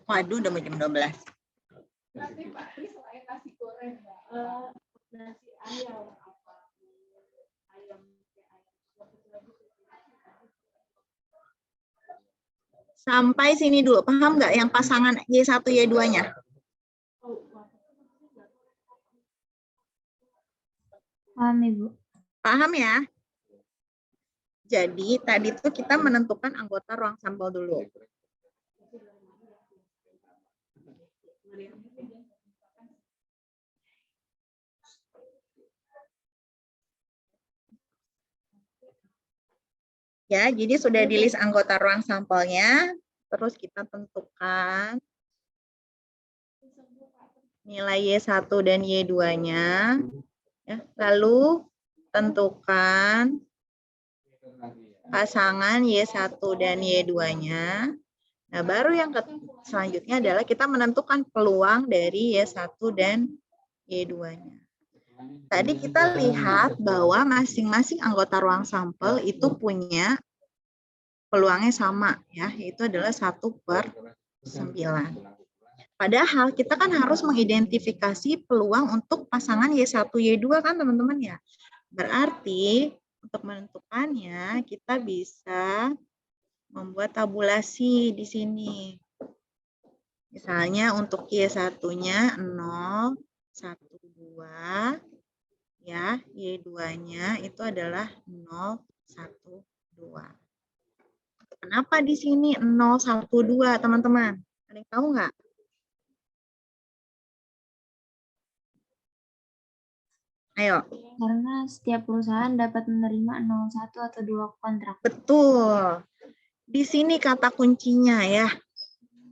Waduh, udah mau jam 12. Sampai sini dulu. Paham nggak yang pasangan Y1, Y2-nya? Paham, Ibu? Paham ya? Jadi tadi tuh kita menentukan anggota ruang sampel dulu. Ya, jadi sudah di list anggota ruang sampelnya, terus kita tentukan nilai Y1 dan Y2-nya. Ya, lalu tentukan pasangan Y1 dan Y2-nya. Nah, baru yang selanjutnya adalah kita menentukan peluang dari Y1 dan Y2-nya. Tadi kita lihat bahwa masing-masing anggota ruang sampel itu punya peluangnya sama, ya, yaitu adalah 1/9. Padahal kita kan harus mengidentifikasi peluang untuk pasangan Y1, Y2 kan teman-teman ya. Berarti untuk menentukannya kita bisa membuat tabulasi di sini. Misalnya untuk Y1-nya 0, 1, 2, ya, Y2-nya itu adalah 0, 1, 2. Kenapa di sini 0, 1, 2, teman-teman? Ada yang tahu nggak? Ayo. Karena setiap perusahaan dapat menerima 01 atau 2 kontrak. Betul. Di sini kata kuncinya ya.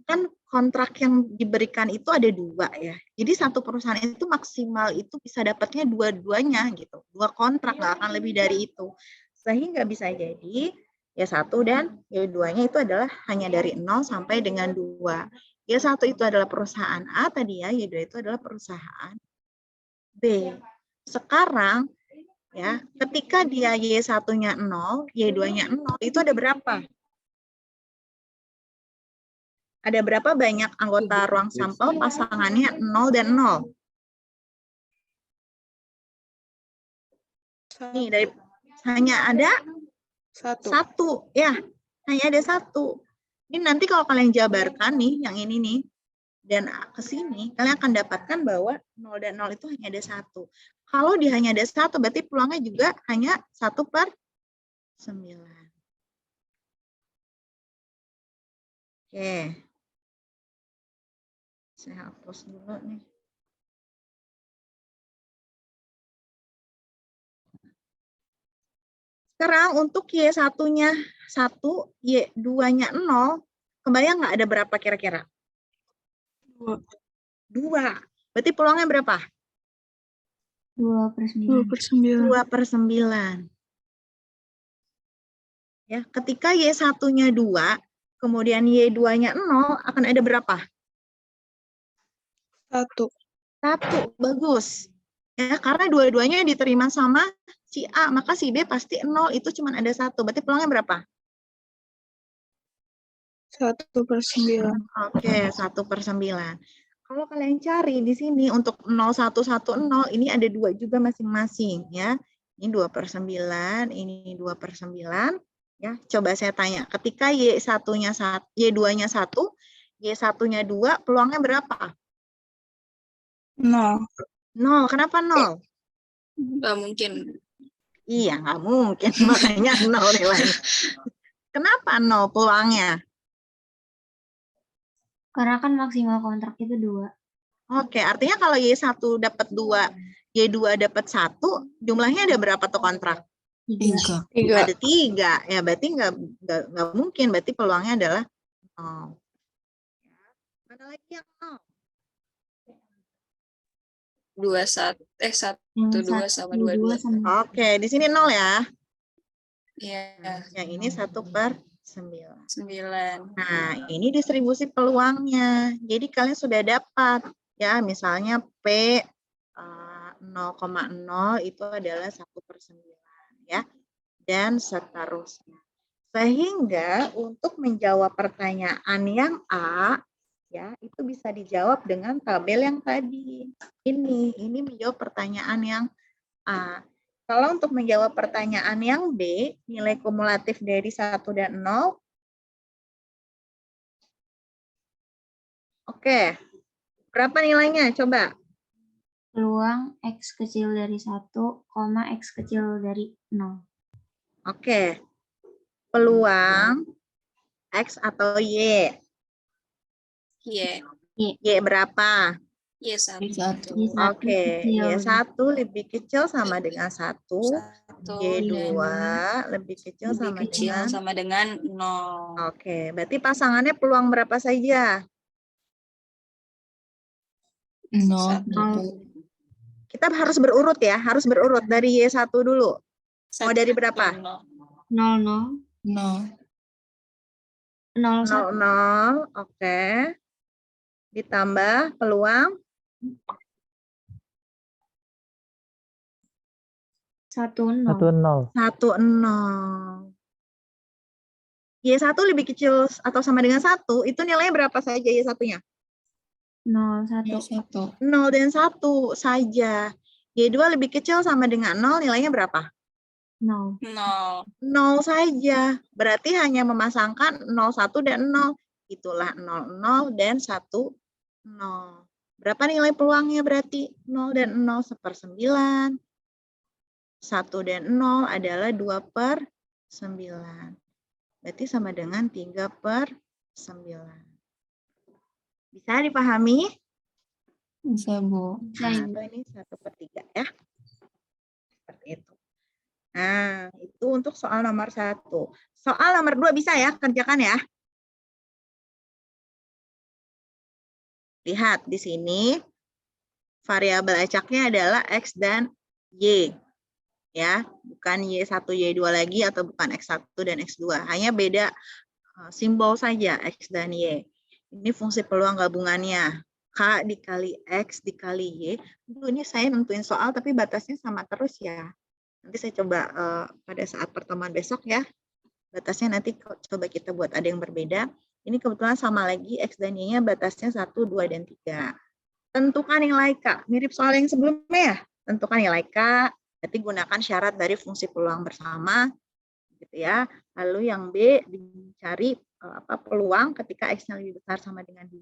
Kan kontrak yang diberikan itu ada 2 ya. Jadi satu perusahaan itu maksimal itu bisa dapatnya dua-duanya gitu. 2 kontrak, nggak akan lebih dari itu. Sehingga bisa jadi Y1 dan Y2-nya itu adalah hanya dari 0 sampai dengan 2. Y1 itu adalah perusahaan A tadi ya, Y2 itu adalah perusahaan B. Sekarang ya, ketika dia Y1-nya 0, Y2-nya 0, itu ada berapa? Ada berapa banyak anggota ruang sampel pasangannya 0 dan 0? Nih, dari hanya ada satu. Ya, hanya ada satu. Ini nanti kalau kalian jabarkan nih, yang ini nih, dan ke sini, kalian akan dapatkan bahwa 0 dan 0 itu hanya ada satu. Kalau dia hanya ada satu, berarti peluangnya juga hanya 1/9. Oke. Saya hapus dulu nih. Sekarang untuk Y1-nya 1, Y2-nya 0, kebayang nggak ada berapa kira-kira? 2. Berarti peluangnya berapa? 2/9. 2/9. Ya, ketika Y1-nya 2, kemudian Y2-nya 0, akan ada berapa? 1. 1. Bagus. Ya, karena dua-duanya diterima sama si A, maka si B pasti 0, itu cuma ada 1. Berarti peluangnya berapa? 1/9. Oke, 1/9. Kalau kalian cari di sini untuk 0,110, ini ada 2 juga masing-masing ya. Ini 2/9, ini 2/9. Ya, coba saya tanya, ketika Y1-nya 1, Y2-nya 1, Y1-nya 2, peluangnya berapa? 0. 0. Kenapa 0? Nggak mungkin. Iya, nggak mungkin. Makanya 0 nilainya. Kenapa 0 peluangnya? Karena kan maksimal kontrak itu 2. Oke, artinya kalau Y1 dapat 2, Y2 dapat 1, jumlahnya ada berapa tuh kontrak? 3. 3. Ada 3. Ya, berarti nggak mungkin. Berarti peluangnya adalah 0. Mana lagi yang 0? 1, 2 sama 22. Oke, di sini 0 ya. Iya. Yang ini 1/9. 9. Nah, ini distribusi peluangnya. Jadi kalian sudah dapat ya, misalnya P 0,0 itu adalah 1/9 ya, dan seterusnya. Sehingga untuk menjawab pertanyaan yang A ya, itu bisa dijawab dengan tabel yang tadi. Ini menjawab pertanyaan yang A. Kalau untuk menjawab pertanyaan yang B, nilai kumulatif dari 1 dan 0. Oke. Berapa nilainya? Coba. Peluang X kecil dari 1, X kecil dari 0. Oke. Peluang X atau Y. Y. Y berapa? Y1. Oke. Y1 lebih kecil sama dengan 1. Y2 lebih kecil sama dengan 0. Oke. Berarti pasangannya peluang berapa saja? 0. Kita harus berurut ya. Harus berurut. Dari Y1 dulu. Mau dari berapa? 0, 0, 0. 0, 0, oke. Ditambah peluang 1, 0. 1, 0. Y1 lebih kecil atau sama dengan 1, itu nilainya berapa saja Y1-nya? 0, 1. 1. 0 dan 1 saja. Y2 lebih kecil sama dengan 0, nilainya berapa? 0. 0 saja. Berarti hanya memasangkan 0, 1, dan 0. Itulah 0, 0, dan 1, 0. Berapa nilai peluangnya berarti? 0 dan 0 1/9. 1 dan 0 adalah 2/9. Berarti sama dengan 3/9. Bisa dipahami? Bisa, Bu. Nah, ini 1/3 ya. Seperti itu. Nah, itu untuk soal nomor 1. Soal nomor 2 bisa ya, kerjakan ya. Lihat di sini, variabel acaknya adalah X dan Y. Ya, bukan Y1, Y2 lagi atau bukan X1 dan X2. Hanya beda simbol saja X dan Y. Ini fungsi peluang gabungannya. K dikali X dikali Y. Dulu ini saya nentuin soal tapi batasnya sama terus ya. Nanti saya coba pada saat pertemuan besok ya. Batasnya nanti coba kita buat ada yang berbeda. Ini kebetulan sama lagi X dan Y-nya batasnya 1, 2, dan 3. Tentukan nilai K. Mirip soal yang sebelumnya ya. Tentukan nilai K Berarti gunakan syarat dari fungsi peluang bersama, gitu ya. Lalu yang B dicari peluang ketika X-nya lebih besar sama dengan 2,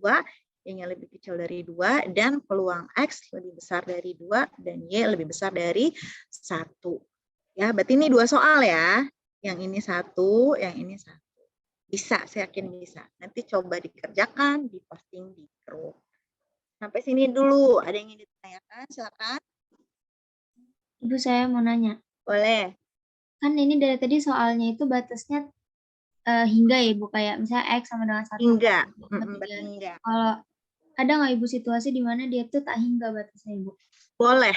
Y-nya lebih kecil dari 2, dan peluang X lebih besar dari 2, dan Y lebih besar dari 1. Ya, berarti ini 2 soal ya. Yang ini 1, yang ini 1. Bisa, saya yakin bisa. Nanti coba dikerjakan, diposting di grup. Sampai sini dulu. Ada yang ingin ditanyakan? Silakan. Ibu, saya mau nanya. Boleh. Kan ini dari tadi soalnya itu batasnya hingga ya Ibu, kayak misalnya X sama dengan 1. Hingga. Hingga. Hingga. Kalau ada nggak Ibu situasi di mana dia tuh tak hingga batasnya Ibu? Boleh.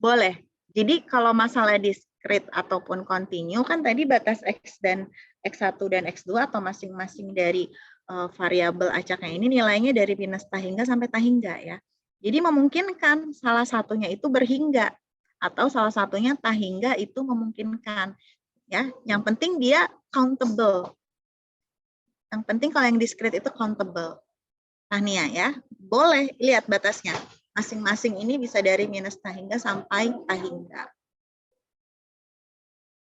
Boleh. Jadi kalau masalah discrete ataupun continue kan tadi batas X dan X1 dan X2 atau masing-masing dari variabel acaknya ini nilainya dari minus tak hingga sampai tak hingga ya. Jadi memungkinkan salah satunya itu berhingga atau salah satunya tak hingga itu memungkinkan ya. Yang penting dia countable. Yang penting kalau yang discrete itu countable. Nah Nia ya, boleh lihat batasnya. Masing-masing ini bisa dari minus tak hingga sampai tak hingga.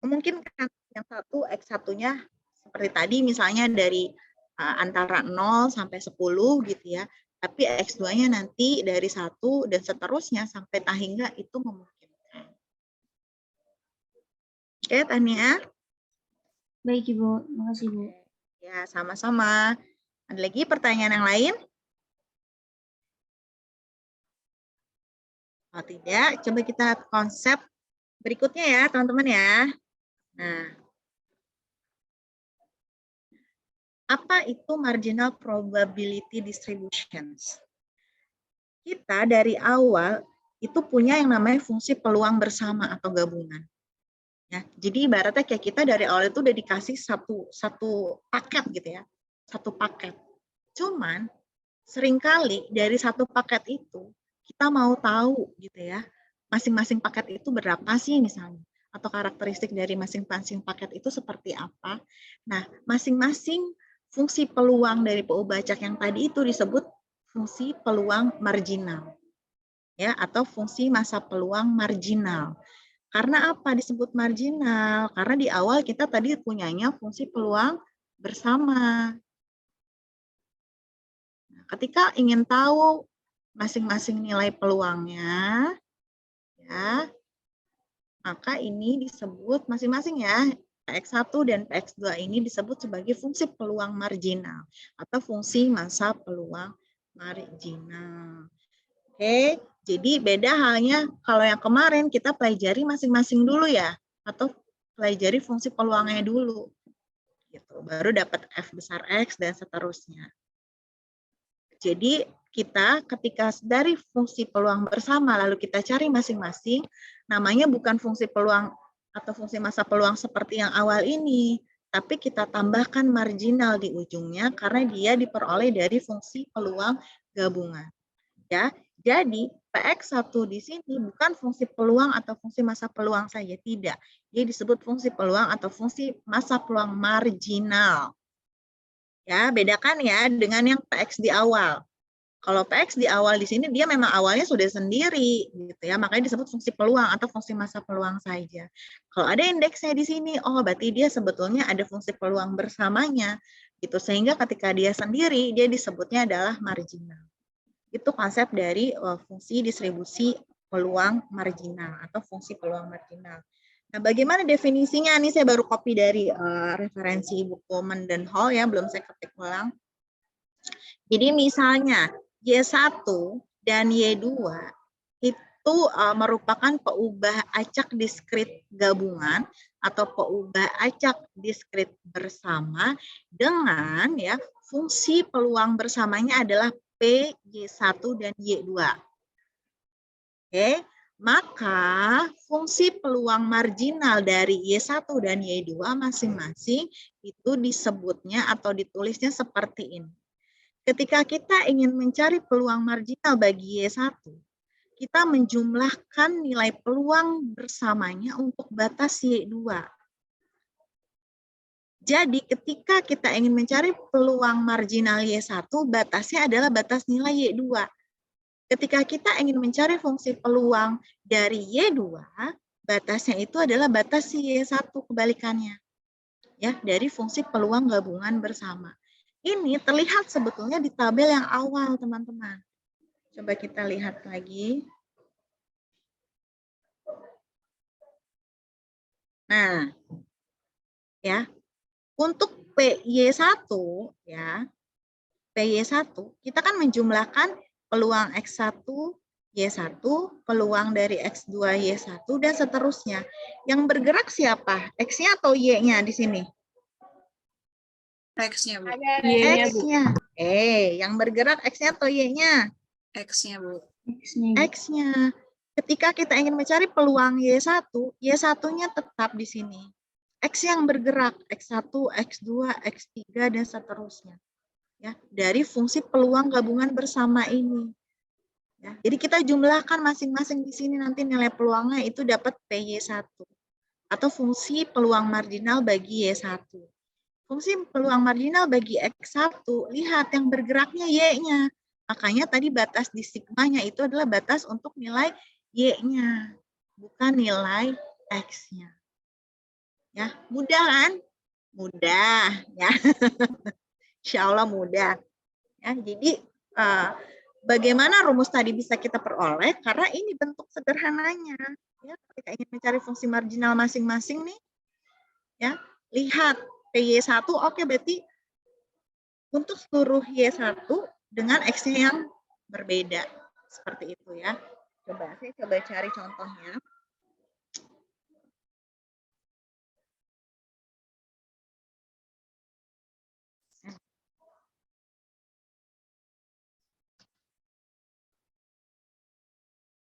Memungkinkan yang satu X1-nya seperti tadi misalnya dari antara 0 sampai 10 gitu ya. Tapi X2-nya nanti dari 1 dan seterusnya sampai tak hingga itu memungkinkan. Oke, Tania? Baik Ibu, makasih Ibu. Ya, sama-sama. Ada lagi pertanyaan yang lain? Oh, tidak, coba kita lihat konsep berikutnya ya, teman-teman ya. Nah, apa itu marginal probability distributions? Kita dari awal itu punya yang namanya fungsi peluang bersama atau gabungan. Ya, jadi ibaratnya kayak kita dari awal itu udah dikasih satu paket gitu ya, satu paket. Cuman seringkali dari satu paket itu kita mau tahu gitu ya, masing-masing paket itu berapa sih misalnya, atau karakteristik dari masing-masing paket itu seperti apa. Nah, masing-masing fungsi peluang dari PU Bacak yang tadi itu disebut fungsi peluang marginal. Ya, atau fungsi masa peluang marginal. Karena apa disebut marginal? Karena di awal kita tadi punyanya fungsi peluang bersama. Nah, ketika ingin tahu masing-masing nilai peluangnya, ya, maka ini disebut masing-masing ya, PX1 dan PX2 ini disebut sebagai fungsi peluang marginal atau fungsi masa peluang marginal. Oke, jadi beda halnya kalau yang kemarin kita pelajari masing-masing dulu ya, atau pelajari fungsi peluangnya dulu. Gitu, baru dapat F besar X dan seterusnya. Jadi kita ketika dari fungsi peluang bersama lalu kita cari masing-masing, namanya bukan fungsi peluang atau fungsi masa peluang seperti yang awal ini, tapi kita tambahkan marginal di ujungnya karena dia diperoleh dari fungsi peluang gabungan. Ya, jadi PX1 di sini bukan fungsi peluang atau fungsi masa peluang saja, tidak. Dia disebut fungsi peluang atau fungsi masa peluang marginal. Ya, bedakan ya dengan yang PX di awal. Kalau PX di awal di sini dia memang awalnya sudah sendiri gitu ya, makanya disebut fungsi peluang atau fungsi masa peluang saja. Kalau ada indeksnya di sini, oh berarti dia sebetulnya ada fungsi peluang bersamanya gitu, sehingga ketika dia sendiri dia disebutnya adalah marginal. Itu konsep dari fungsi distribusi peluang marginal atau fungsi peluang marginal. Nah, bagaimana definisinya? Ini saya baru copy dari referensi buku Mann dan Hall ya, belum saya ketik ulang. Jadi misalnya Y1 dan Y2 itu merupakan peubah acak diskrit gabungan atau peubah acak diskrit bersama dengan ya fungsi peluang bersamanya adalah P, Y1 dan Y2. Oke, maka fungsi peluang marginal dari Y1 dan Y2 masing-masing itu disebutnya atau ditulisnya seperti ini. Ketika kita ingin mencari peluang marginal bagi Y1, kita menjumlahkan nilai peluang bersamanya untuk batas Y2. Jadi ketika kita ingin mencari peluang marginal Y1, batasnya adalah batas nilai Y2. Ketika kita ingin mencari fungsi peluang dari Y2, batasnya itu adalah batas si Y1 kebalikannya. Ya, dari fungsi peluang gabungan bersama. Ini terlihat sebetulnya di tabel yang awal, teman-teman. Coba kita lihat lagi. Nah, ya. Untuk PY1 ya. PY1 kita kan menjumlahkan peluang X1 Y1, peluang dari X2 Y1 dan seterusnya. Yang bergerak siapa? X-nya atau Y-nya di sini? X-nya, Bu. X-nya. Yang bergerak X-nya atau Y-nya? X-nya, Bu. X-nya. Ketika kita ingin mencari peluang Y1, Y1-nya tetap di sini. X yang bergerak, X1, X2, X3, dan seterusnya. Ya, dari fungsi peluang gabungan bersama ini. Ya, jadi kita jumlahkan masing-masing di sini nanti nilai peluangnya itu dapat PY1 atau fungsi peluang marginal bagi Y1. Fungsi peluang marginal bagi X1, lihat yang bergeraknya Y-nya. Makanya tadi batas di sigmanya itu adalah batas untuk nilai Y-nya, bukan nilai X-nya. Ya, mudah kan? Mudah, ya. Insya Allah mudah. Ya, jadi bagaimana rumus tadi bisa kita peroleh? Karena ini bentuk sederhananya. Ya, ketika ingin mencari fungsi marginal masing-masing nih, ya lihat PY1, oke, berarti untuk seluruh Y1 dengan X-nya yang berbeda. Seperti itu ya. Saya coba cari contohnya.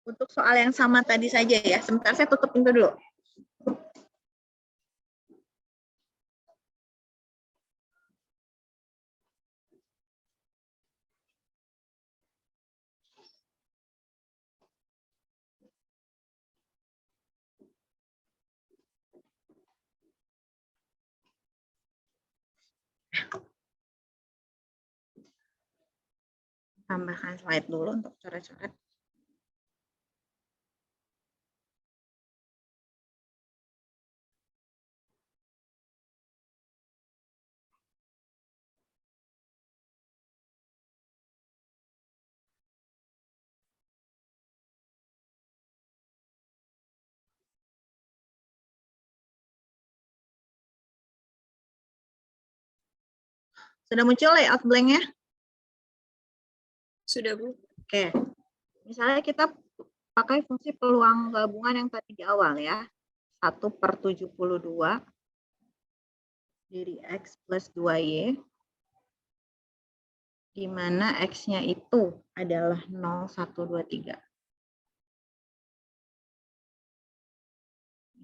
Untuk soal yang sama tadi saja ya. Sebentar saya tutup pintu dulu. Tambahkan slide dulu untuk coret-coret. Sudah muncul layout blank-nya? Sudah, Bu. Oke. Misalnya kita pakai fungsi peluang gabungan yang tadi di awal ya. 1/72 dari X plus 2Y. Di mana X-nya itu adalah 0, 1, 2, 3.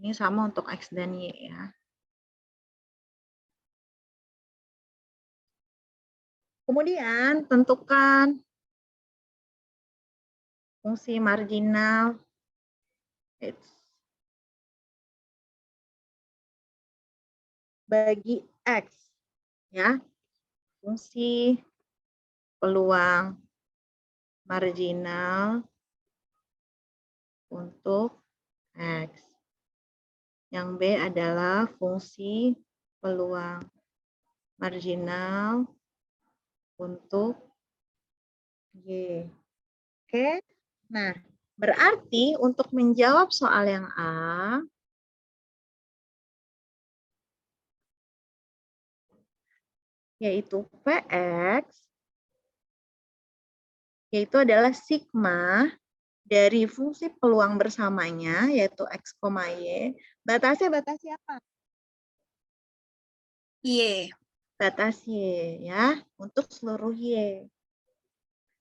Ini sama untuk X dan Y ya. Kemudian tentukan fungsi marginal X bagi X ya. Fungsi peluang marginal untuk X. Yang B adalah fungsi peluang marginal untuk Y. Oke. Nah, berarti untuk menjawab soal yang A, yaitu PX, yaitu adalah sigma dari fungsi peluang bersamanya, yaitu X, Y. Batasnya batas siapa? Y. Batas Y ya, untuk seluruh Y.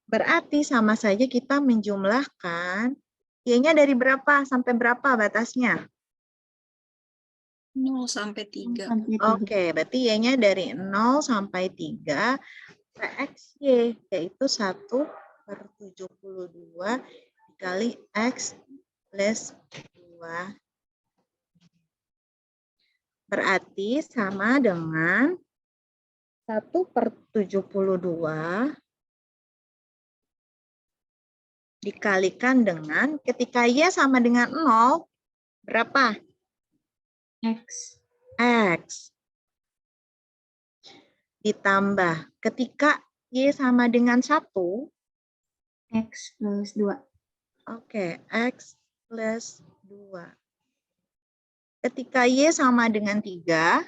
Berarti sama saja kita menjumlahkan Y-nya dari berapa sampai berapa batasnya? 0 sampai 3. Oke, berarti Y-nya dari 0 sampai 3 PXY, yaitu 1/72 dikali X plus 2. Berarti sama dengan 1/72 dikalikan dengan ketika Y sama dengan 0, berapa? X. X. Ditambah ketika Y sama dengan 1, X plus 2. oke, X plus 2. Ketika Y sama dengan 3,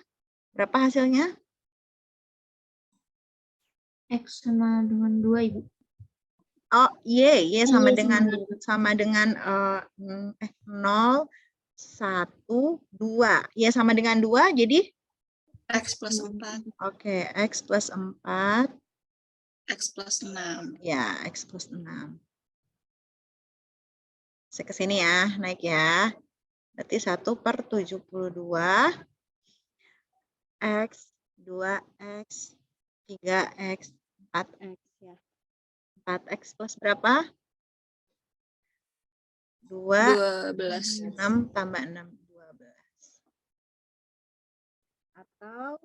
berapa hasilnya? X sama dengan 2, Ibu. Oh, Y sama Y dengan sama 0, 1, 2. Y sama dengan 2, jadi X plus 4. oke, X plus 4. X plus 6. Ya, X plus 6. Saya ke sini ya, naik ya. Berarti 1/72. X, 2X, 3X, 4X ya. 4X plus berapa? 12. 6 tambah 6, 12. Atau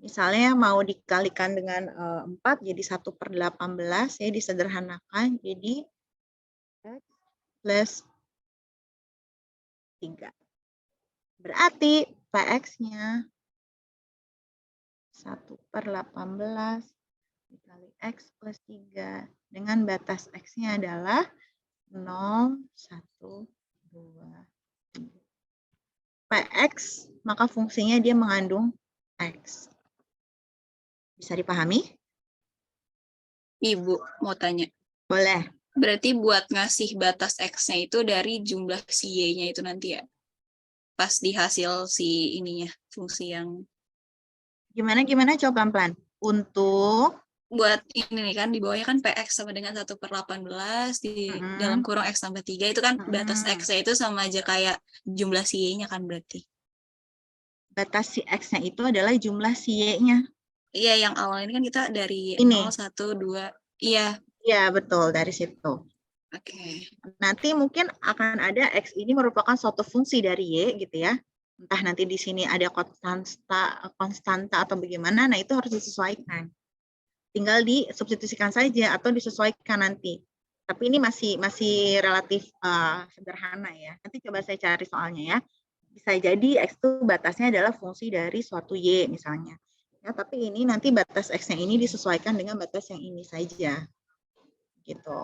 misalnya mau dikalikan dengan 4, jadi 1/18, ya disederhanakan, jadi X plus 3. Berarti PX-nya 1/18 dikali X plus 3 dengan batas X-nya adalah 0, 1, 2, 3. PX, maka fungsinya dia mengandung X. Bisa dipahami? Ibu mau tanya. Boleh. Berarti buat ngasih batas X-nya itu dari jumlah si Y-nya itu nanti ya? Pas di hasil si ininya, fungsi yang... Gimana? Coba pelan-pelan. Untuk Buat ini nih kan, di bawahnya kan PX sama dengan 1/18, di dalam kurung X tambah 3, itu kan batas X-nya itu sama aja kayak jumlah si Y-nya kan berarti? batas si X-nya itu adalah jumlah si Y-nya. Iya, yang awal ini kan kita dari Ini. 0, 1, 2. Iya. Iya, betul. Dari situ. Oke. Nanti mungkin akan ada X ini merupakan suatu fungsi dari Y gitu ya. Entah nanti di sini ada konstanta atau bagaimana, nah itu harus disesuaikan. Tinggal disubstitusikan saja atau disesuaikan nanti. Tapi ini masih relatif sederhana ya. Nanti coba saya cari soalnya ya. Bisa jadi X itu batasnya adalah fungsi dari suatu Y misalnya. Ya, tapi ini nanti batas X-nya ini disesuaikan dengan batas yang ini saja. Gitu.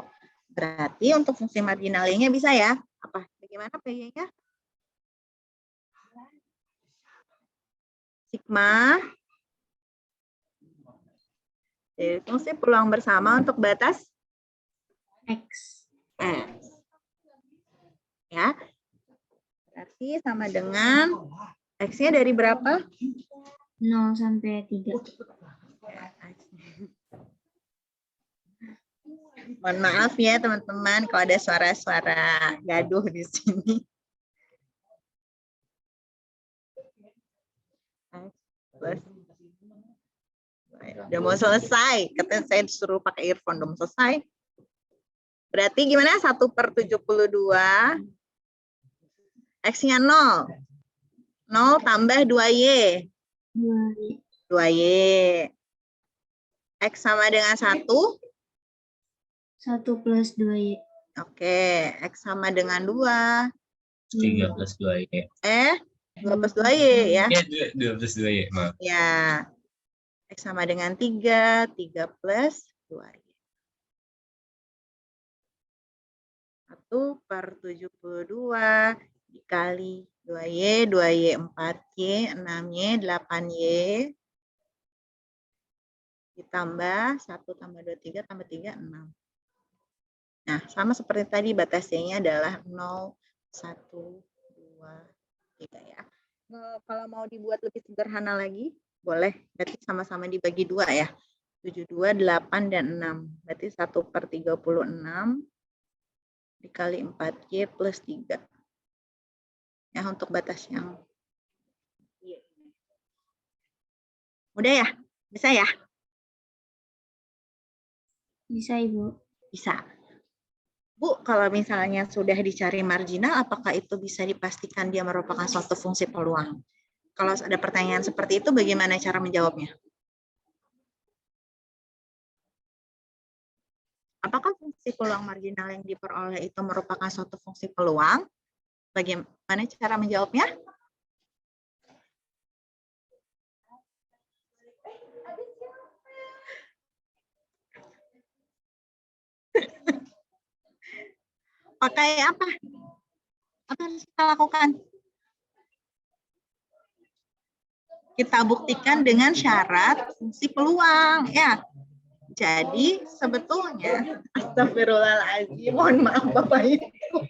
Berarti untuk fungsi marginal Y-nya bisa ya? Apa? Bagaimana PY-nya? Sigma. Jadi fungsi peluang bersama untuk batas X. X. Ya. Berarti sama dengan X-nya dari berapa? 0 sampai 3. Mohon maaf ya teman-teman kalau ada suara-suara gaduh di sini. Plus. Udah mau selesai. Katanya saya disuruh pakai earphone. Udah mau selesai. Berarti gimana? 1/72. X-nya 0. 0 tambah 2Y. 2Y. X sama dengan 1. 1 plus 2Y. Oke. X sama dengan 2. 3 plus 2Y. 2 plus 2Y ya. Ya, 2 plus 2Y, maaf. Ya. X sama dengan 3. 3 plus 2Y. 1/72 dikali 2Y, 2Y 4Y, 6Y, 8Y, ditambah 1 tambah 2, 3, tambah 3, 6. Nah, sama seperti tadi, batas Y-nya adalah 0, 1, 2, 3 ya. Kalau mau dibuat lebih sederhana lagi, boleh. Berarti sama-sama dibagi 2 ya. 72, 8, dan 6. Berarti 1/36 dikali 4Y plus 3. Ya, untuk batas yang mudah ya? Bisa ya? Bisa, Ibu. Bisa. Bu, kalau misalnya sudah dicari marginal, apakah itu bisa dipastikan dia merupakan suatu fungsi peluang? Kalau ada pertanyaan seperti itu, bagaimana cara menjawabnya? Apakah fungsi peluang marginal yang diperoleh itu merupakan suatu fungsi peluang? Bagaimana cara menjawabnya? Pakai apa? Apa yang harus kita lakukan? Kita buktikan dengan syarat fungsi peluang, ya. Jadi sebetulnya, astagfirullahaladzim, mohon maaf Bapak Ibu,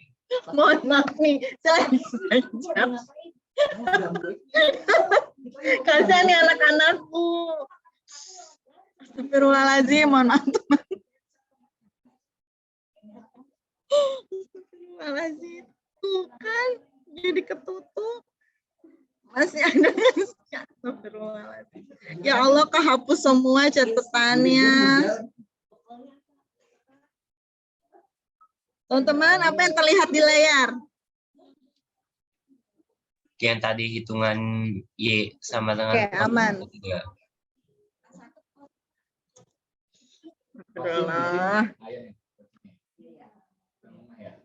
mohon maaf nih, saya saja. Kasihan nih anak-anakku. Astagfirullahaladzim, mohon maaf teman. Astagfirullahaladzim, tuh kan jadi ketutup. Masih ada yang astagfirullahaladzim. Ya Allah, kehapus semua catatannya. Teman-teman, apa yang terlihat di layar? Yang tadi hitungan Y sama dengan Oke, aman. 3. Astagfirullah.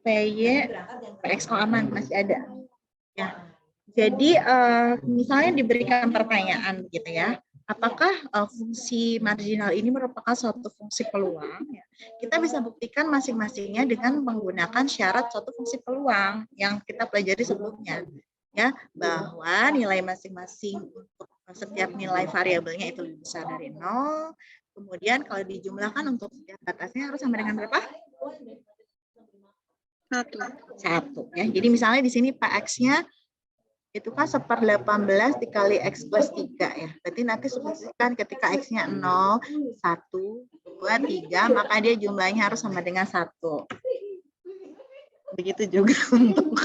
PY, PXO aman, masih ada. Ya. Jadi misalnya diberikan pertanyaan gitu ya, apakah fungsi marginal ini merupakan suatu fungsi peluang? Ya. Kita bisa buktikan masing-masingnya dengan menggunakan syarat suatu fungsi peluang yang kita pelajari sebelumnya, ya, bahwa nilai masing-masing untuk setiap nilai variabelnya itu lebih besar dari 0. Kemudian kalau dijumlahkan untuk setiap batasnya harus sama dengan berapa? 1. Ya. Jadi misalnya di sini PX-nya itu kan 1/18 dikali X plus 3 ya. Berarti nanti substitusikan ketika X-nya 0, 1, 2, 3, maka dia jumlahnya harus sama dengan 1. Begitu juga untuk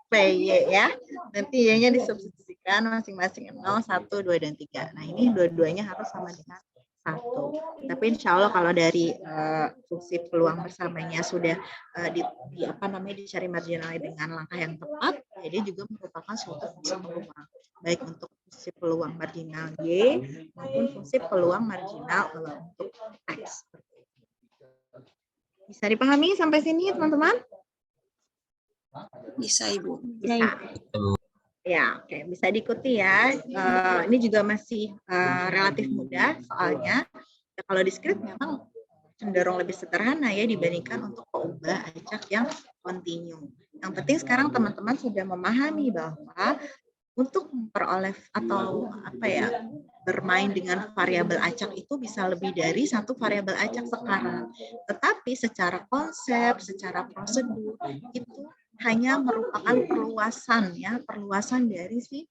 PY ya. Nanti Y-nya disubstitusikan masing-masing 0, 1, 2, dan 3. Nah ini dua-duanya harus sama dengan 1. Tapi insya Allah kalau dari fungsi peluang bersamanya sudah dicari marginalnya dengan langkah yang tepat, ya dia juga merupakan suatu fungsi peluang, baik untuk fungsi peluang marginal Y maupun fungsi peluang marginal untuk X. Bisa dipahami sampai sini teman-teman? Bisa Ibu. Bisa. Ya, oke, bisa diikuti ya. Ini juga masih relatif mudah soalnya. Ya, kalau di script memang cenderung lebih sederhana ya dibandingkan untuk ubah acak yang kontinu. Yang penting sekarang teman-teman sudah memahami bahwa untuk memperoleh atau bermain dengan variabel acak itu bisa lebih dari satu variabel acak sekarang. Tetapi secara konsep, secara prosedur itu hanya merupakan perluasan dari si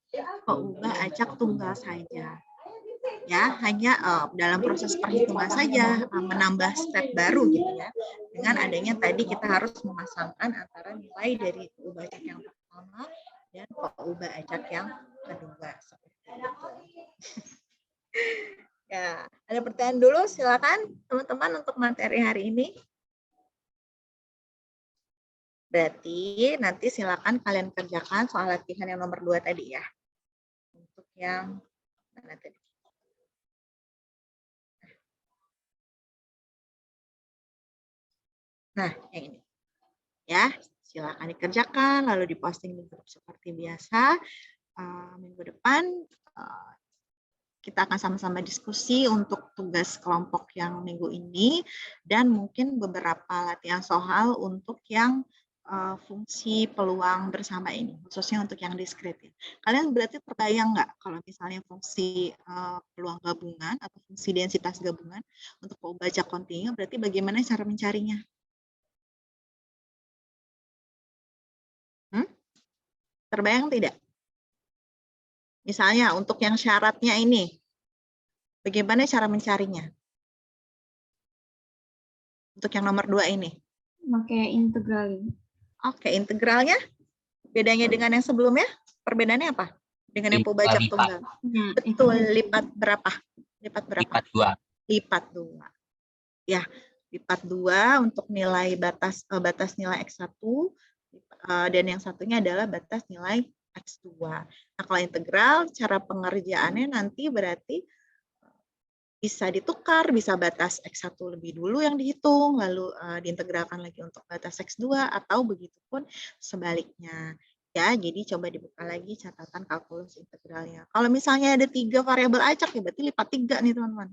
pengubah acak tunggal saja. Ya, hanya dalam proses perhitungan saja menambah step baru gitu ya. Dengan adanya tadi kita harus memasangkan antara nilai dari pengubah acak yang pertama dan pengubah acak yang kedua seperti itu. Ya, ada pertanyaan dulu silakan teman-teman untuk materi hari ini. Berarti nanti silakan kalian kerjakan soal latihan yang nomor 2 tadi ya. Untuk yang mana tadi? Nah, yang ini. Ya, silakan dikerjakan lalu diposting di grup seperti biasa. Minggu depan kita akan sama-sama diskusi untuk tugas kelompok yang minggu ini dan mungkin beberapa latihan soal untuk yang fungsi peluang bersama ini, khususnya untuk yang diskret. Ya. Kalian berarti terbayang nggak kalau misalnya fungsi peluang gabungan atau fungsi densitas gabungan untuk pembaca kontinu, berarti bagaimana cara mencarinya? Terbayang tidak? Misalnya untuk yang syaratnya ini, bagaimana cara mencarinya? Untuk yang nomor 2 ini. Pakai integral. Oke, integralnya bedanya dengan yang sebelumnya? Perbedaannya apa? Dengan yang pembaca tunggal. Betul, lipat berapa? Lipat berapa? Lipat 2. Ya, lipat 2 untuk nilai batas nilai X1 dan yang satunya adalah batas nilai X2. Nah, kalau integral cara pengerjaannya nanti berarti bisa ditukar, bisa batas X1 lebih dulu yang dihitung, lalu diintegralkan lagi untuk batas X2, atau begitupun sebaliknya. Ya, jadi coba dibuka lagi catatan kalkulus integralnya. Kalau misalnya ada 3 variabel acak, ya berarti lipat 3 nih teman-teman.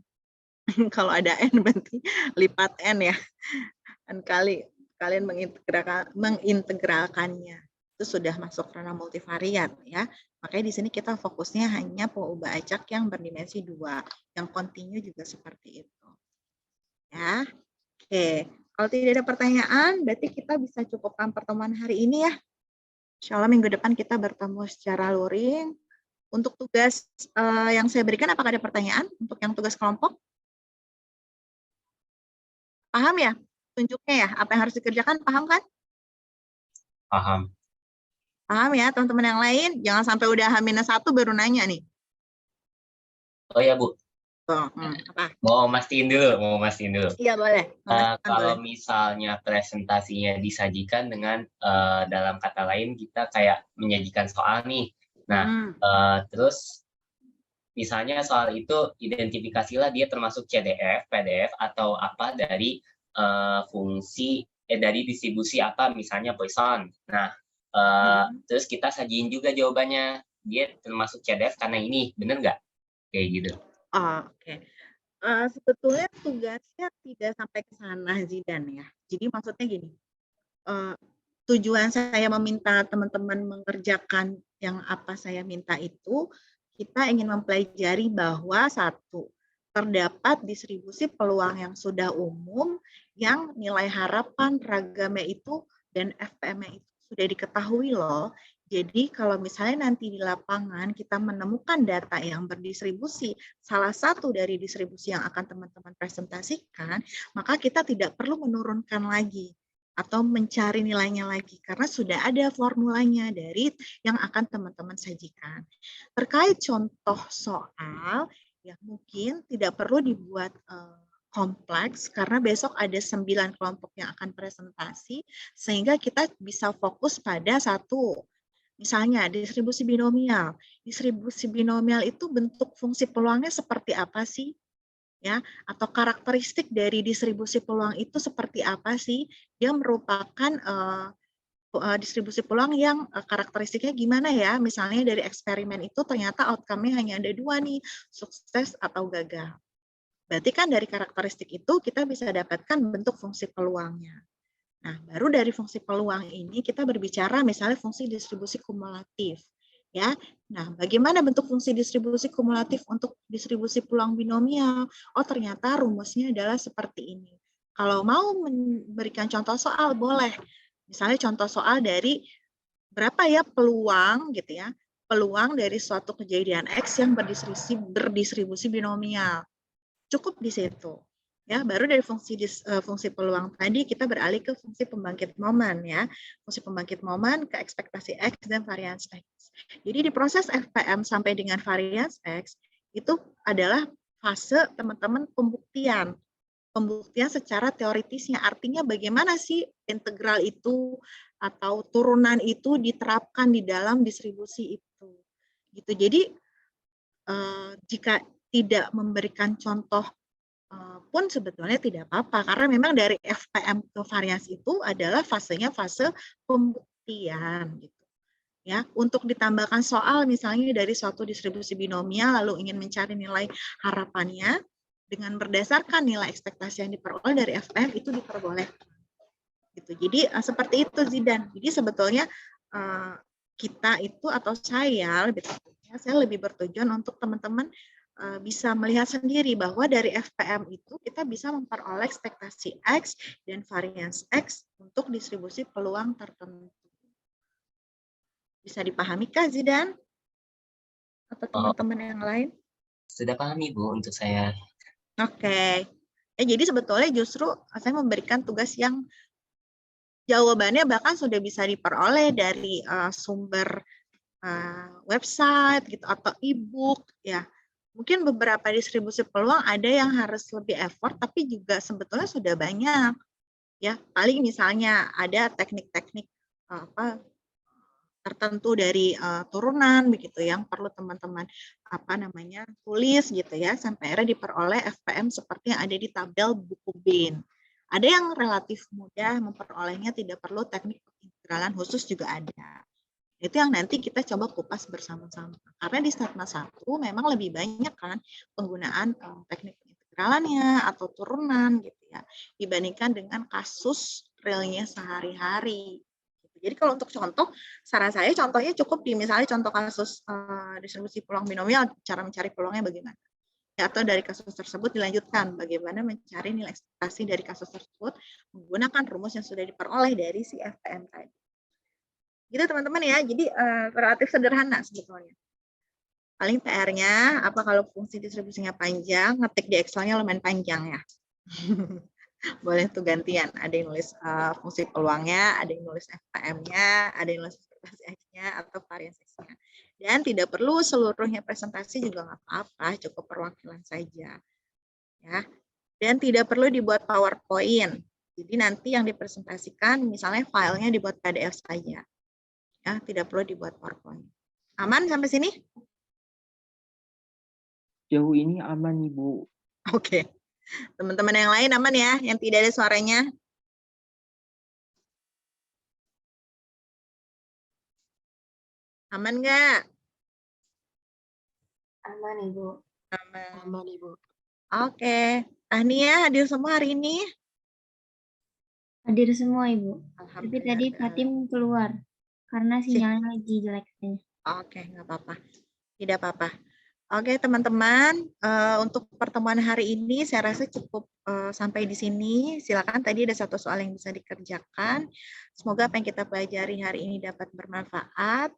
Kalau ada N berarti lipat N ya. Dan kalian mengintegralkannya. Itu sudah masuk ranah multivariat ya. Makanya di sini kita fokusnya hanya pengubah acak yang berdimensi 2. Yang kontinu juga seperti itu. Ya. Oke. Kalau tidak ada pertanyaan, berarti kita bisa cukupkan pertemuan hari ini ya. Insya Allah minggu depan kita bertemu secara luring. Untuk tugas yang saya berikan, apakah ada pertanyaan untuk yang tugas kelompok? Paham ya? Tunjuknya ya, apa yang harus dikerjakan, paham kan? Paham. Paham ya teman-teman yang lain? Jangan sampai udah H-1 baru nanya nih. Oh ya Bu, Apa? mau mastiin dulu. Iya boleh. Kalau misalnya presentasinya disajikan dengan dalam kata lain kita kayak menyajikan soal nih. Nah, terus misalnya soal itu identifikasilah dia termasuk CDF, PDF atau apa dari fungsi dari distribusi apa misalnya Poisson. Nah, terus kita sajiin juga jawabannya dia termasuk CDF karena ini, bener nggak? Kayak gitu. Oke. Sebetulnya tugasnya tidak sampai ke sana Zidan ya. Jadi maksudnya gini, tujuan saya meminta teman-teman mengerjakan yang apa saya minta itu, kita ingin mempelajari bahwa satu, terdapat distribusi peluang yang sudah umum, yang nilai harapan ragamnya itu dan FPM-nya itu sudah diketahui loh. Jadi kalau misalnya nanti di lapangan kita menemukan data yang berdistribusi, salah satu dari distribusi yang akan teman-teman presentasikan, maka kita tidak perlu menurunkan lagi atau mencari nilainya lagi, karena sudah ada formulanya dari yang akan teman-teman sajikan. Terkait contoh soal, ya mungkin tidak perlu dibuat kompleks, karena besok ada 9 kelompok yang akan presentasi, sehingga kita bisa fokus pada satu. Misalnya distribusi binomial. Distribusi binomial itu bentuk fungsi peluangnya seperti apa sih? Ya, atau karakteristik dari distribusi peluang itu seperti apa sih? Dia merupakan distribusi peluang yang karakteristiknya gimana ya? Misalnya dari eksperimen itu ternyata outcome-nya hanya ada 2 nih, sukses atau gagal. Berarti kan dari karakteristik itu kita bisa dapatkan bentuk fungsi peluangnya. Nah, baru dari fungsi peluang ini kita berbicara misalnya fungsi distribusi kumulatif. Ya, nah bagaimana bentuk fungsi distribusi kumulatif untuk distribusi peluang binomial? Oh ternyata rumusnya adalah seperti ini. Kalau mau memberikan contoh soal boleh, misalnya contoh soal dari berapa ya peluang gitu ya, peluang dari suatu kejadian X yang berdistribusi binomial. Cukup di situ. Ya, baru dari fungsi peluang tadi kita beralih ke fungsi pembangkit momen ya. Fungsi pembangkit momen ke ekspektasi X dan varians X. Jadi di proses FPM sampai dengan varians X itu adalah fase teman-teman pembuktian. Pembuktian secara teoritisnya, artinya bagaimana sih integral itu atau turunan itu diterapkan di dalam distribusi itu. Gitu. Jadi jika tidak memberikan contoh pun sebetulnya tidak apa-apa, karena memang dari FPM ke varians itu adalah fasenya fase pembuktian gitu. Ya, untuk ditambahkan soal misalnya dari suatu distribusi binomial lalu ingin mencari nilai harapannya dengan berdasarkan nilai ekspektasi yang diperoleh dari FPM itu diperbolehkan. Gitu. Jadi seperti itu Zidan. Jadi sebetulnya kita itu atau saya lebih bertujuan untuk teman-teman bisa melihat sendiri bahwa dari FPM itu kita bisa memperoleh ekspektasi X dan varians X untuk distribusi peluang tertentu. Bisa dipahami kah Zidan? Atau teman-teman yang lain? Sudah paham Ibu untuk saya. Oke. Jadi sebetulnya justru saya memberikan tugas yang jawabannya bahkan sudah bisa diperoleh dari sumber website gitu atau e-book ya. Mungkin beberapa distribusi peluang ada yang harus lebih effort, tapi juga sebetulnya sudah banyak. Ya, paling misalnya ada teknik-teknik tertentu dari turunan begitu yang perlu teman-teman tulis gitu ya sampai akhirnya diperoleh FPM seperti yang ada di tabel buku BIN. Ada yang relatif mudah memperolehnya, tidak perlu teknik integralan khusus juga ada. Itu yang nanti kita coba kupas bersama-sama. Karena di Statma 1 memang lebih banyak kan penggunaan teknik integralannya atau turunan gitu ya dibandingkan dengan kasus realnya sehari-hari. Jadi kalau untuk contoh, saran saya contohnya cukup di misalnya contoh kasus distribusi peluang binomial, cara mencari peluangnya bagaimana. Ya, atau dari kasus tersebut dilanjutkan bagaimana mencari nilai ekspektasi dari kasus tersebut menggunakan rumus yang sudah diperoleh dari si FPM tadi. Gitu teman-teman ya, jadi relatif sederhana sebetulnya. Paling PR-nya, apa kalau fungsi distribusinya panjang, ngetik di Excel-nya lumayan panjang ya. Boleh tuh gantian, ada yang nulis fungsi peluangnya, ada yang nulis FPM-nya, ada yang nulis ekspektasi X-nya atau varians X-nya. Dan tidak perlu seluruhnya presentasi juga nggak apa-apa, cukup perwakilan saja. Ya. Dan tidak perlu dibuat PowerPoint. Jadi nanti yang dipresentasikan misalnya filenya dibuat PDF saja. Ya, tidak perlu dibuat PowerPoint. Aman sampai sini? Jauh ini aman, Ibu. Oke. Teman-teman yang lain aman ya, yang tidak ada suaranya? Aman nggak? Aman, Ibu. Aman, Ibu. Oke. Tahnia hadir semua hari ini? Hadir semua, Ibu. Tapi Alhamdulillah. tadi Fatim keluar karena sinyalnya lagi jelek katanya. Oke, nggak apa-apa. Tidak apa-apa. Oke, teman-teman, untuk pertemuan hari ini saya rasa cukup sampai di sini. Silakan, tadi ada satu soal yang bisa dikerjakan. Semoga apa yang kita pelajari hari ini dapat bermanfaat.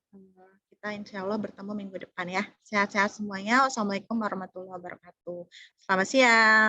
Kita insya Allah bertemu minggu depan ya. Sehat-sehat semuanya. Wassalamualaikum warahmatullahi wabarakatuh. Selamat siang.